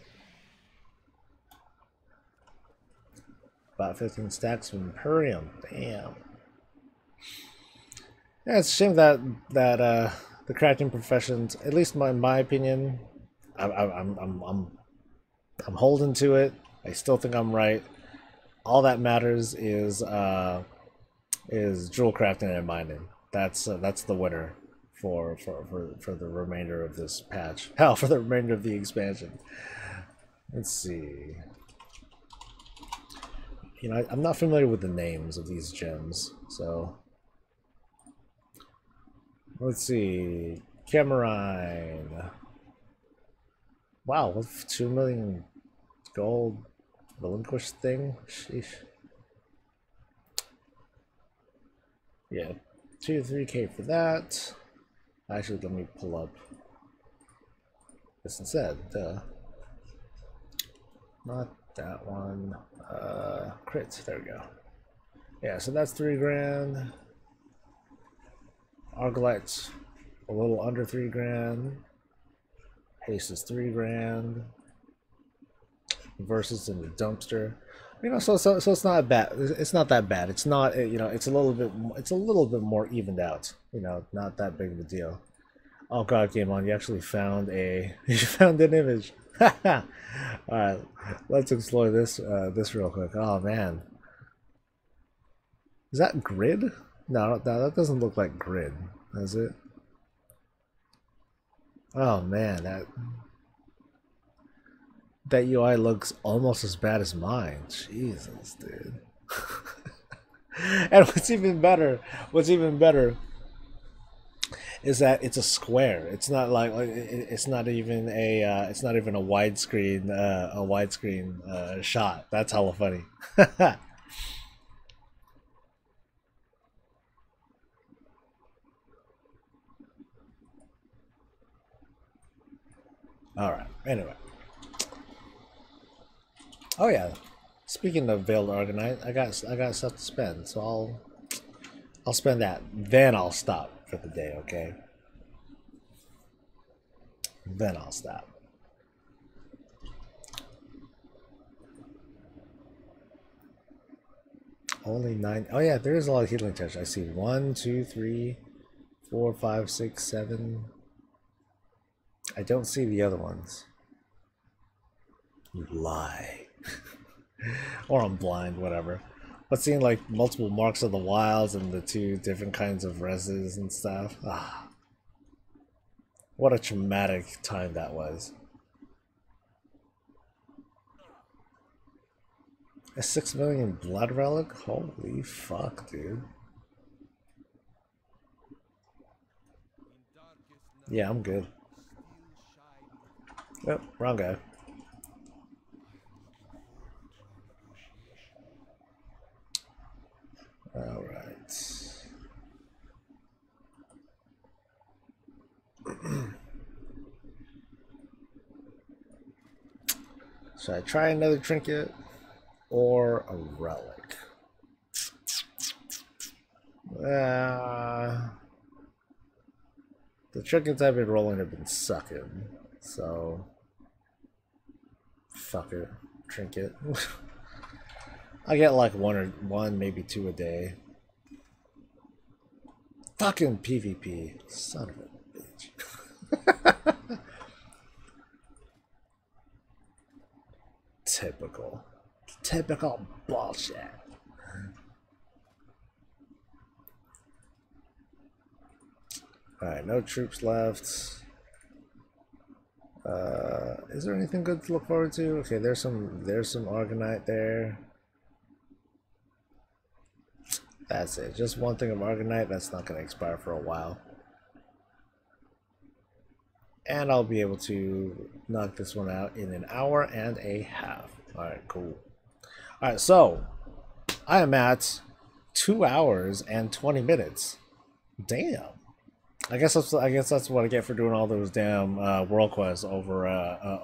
About 15 stacks of Imperium. Damn. Yeah, it's a shame that the crafting professions, at least in my opinion, I'm holding to it. I still think I'm right. All that matters is jewel crafting and mining. That's the winner for the remainder of this patch. Hell, for the remainder of the expansion. Let's see. I'm not familiar with the names of these gems, so let's see. Camarine. Wow, with 2 million gold relinquished thing. Sheesh. Yeah, 2 to 3K for that. Actually, let me pull up this instead. Not that one. Crits. There we go. Yeah, so that's 3 grand. Argolite, a little under 3 grand. Haste is 3 grand. Versus in the dumpster. So it's not bad. It's not that bad. It's not, it's a little bit more evened out. Not that big of a deal. Oh god, Game On, you actually found you found an image. All right, let's explore this real quick. Oh man, is that grid? No, that doesn't look like grid, does it? Oh man, that UI looks almost as bad as mine. Jesus, dude. And what's even better is that it's a square. It's not like it's not even a widescreen shot. That's hella funny. All right. Anyway. Oh yeah. Speaking of Veiled Argonite, I got stuff to spend, so I'll spend that. Then I'll stop for the day, okay? Then I'll stop. Only 9. Oh yeah, there is a lot of healing touch. I see 1, 2, 3, 4, 5, 6, 7. I don't see the other ones. You lie. Or I'm blind, whatever. But seeing like multiple marks of the wilds and the 2 different kinds of reses and stuff. Ah. What a traumatic time that was. A 6 million blood relic? Holy fuck, dude. Yeah, I'm good. Yep, wrong guy. Alright. Should I try another trinket or a relic? The trinkets I've been rolling have been sucking, so fuck it, trinket. I get like one, maybe 2 a day. Fucking PvP, son of a bitch. Typical bullshit. Alright, no troops left. Is there anything good to look forward to? Okay, there's some Argonite there. That's it. Just one thing of Argonite. That's not going to expire for a while. And I'll be able to knock this one out in an hour and a half. Alright, cool. Alright, so I am at 2 hours and 20 minutes. Damn. I guess that's what I get for doing all those damn world quests over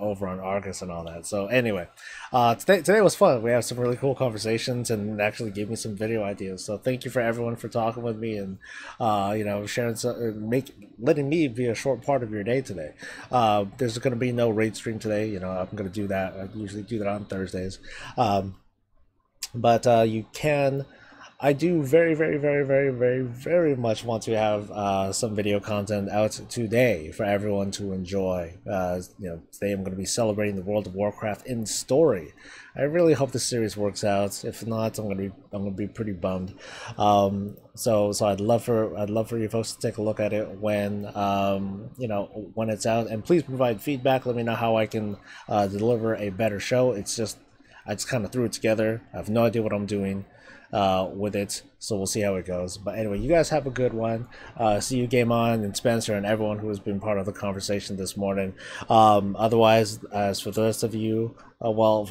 over on Argus and all that. So anyway, today was fun. We had some really cool conversations and actually gave me some video ideas. So thank you for everyone for talking with me and you know, sharing letting me be a short part of your day today. There's going to be no raid stream today. You know, I'm going to do that. I usually do that on Thursdays, but you can. I do very much want to have some video content out today for everyone to enjoy. You know, today I'm going to be celebrating the World of Warcraft in story. I really hope this series works out. If not, I'm gonna be pretty bummed. So I'd love for you folks to take a look at it when you know, when it's out, and please provide feedback. Let me know how I can deliver a better show. It's just I just kind of threw it together. I have no idea what I'm doing with it, so we'll see how it goes. But anyway, you guys have a good one. See you, Game On, and Spencer, and everyone who has been part of the conversation this morning. Otherwise, as for the rest of you, well,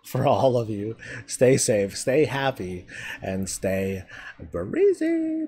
for all of you, stay safe, stay happy, and stay breezy.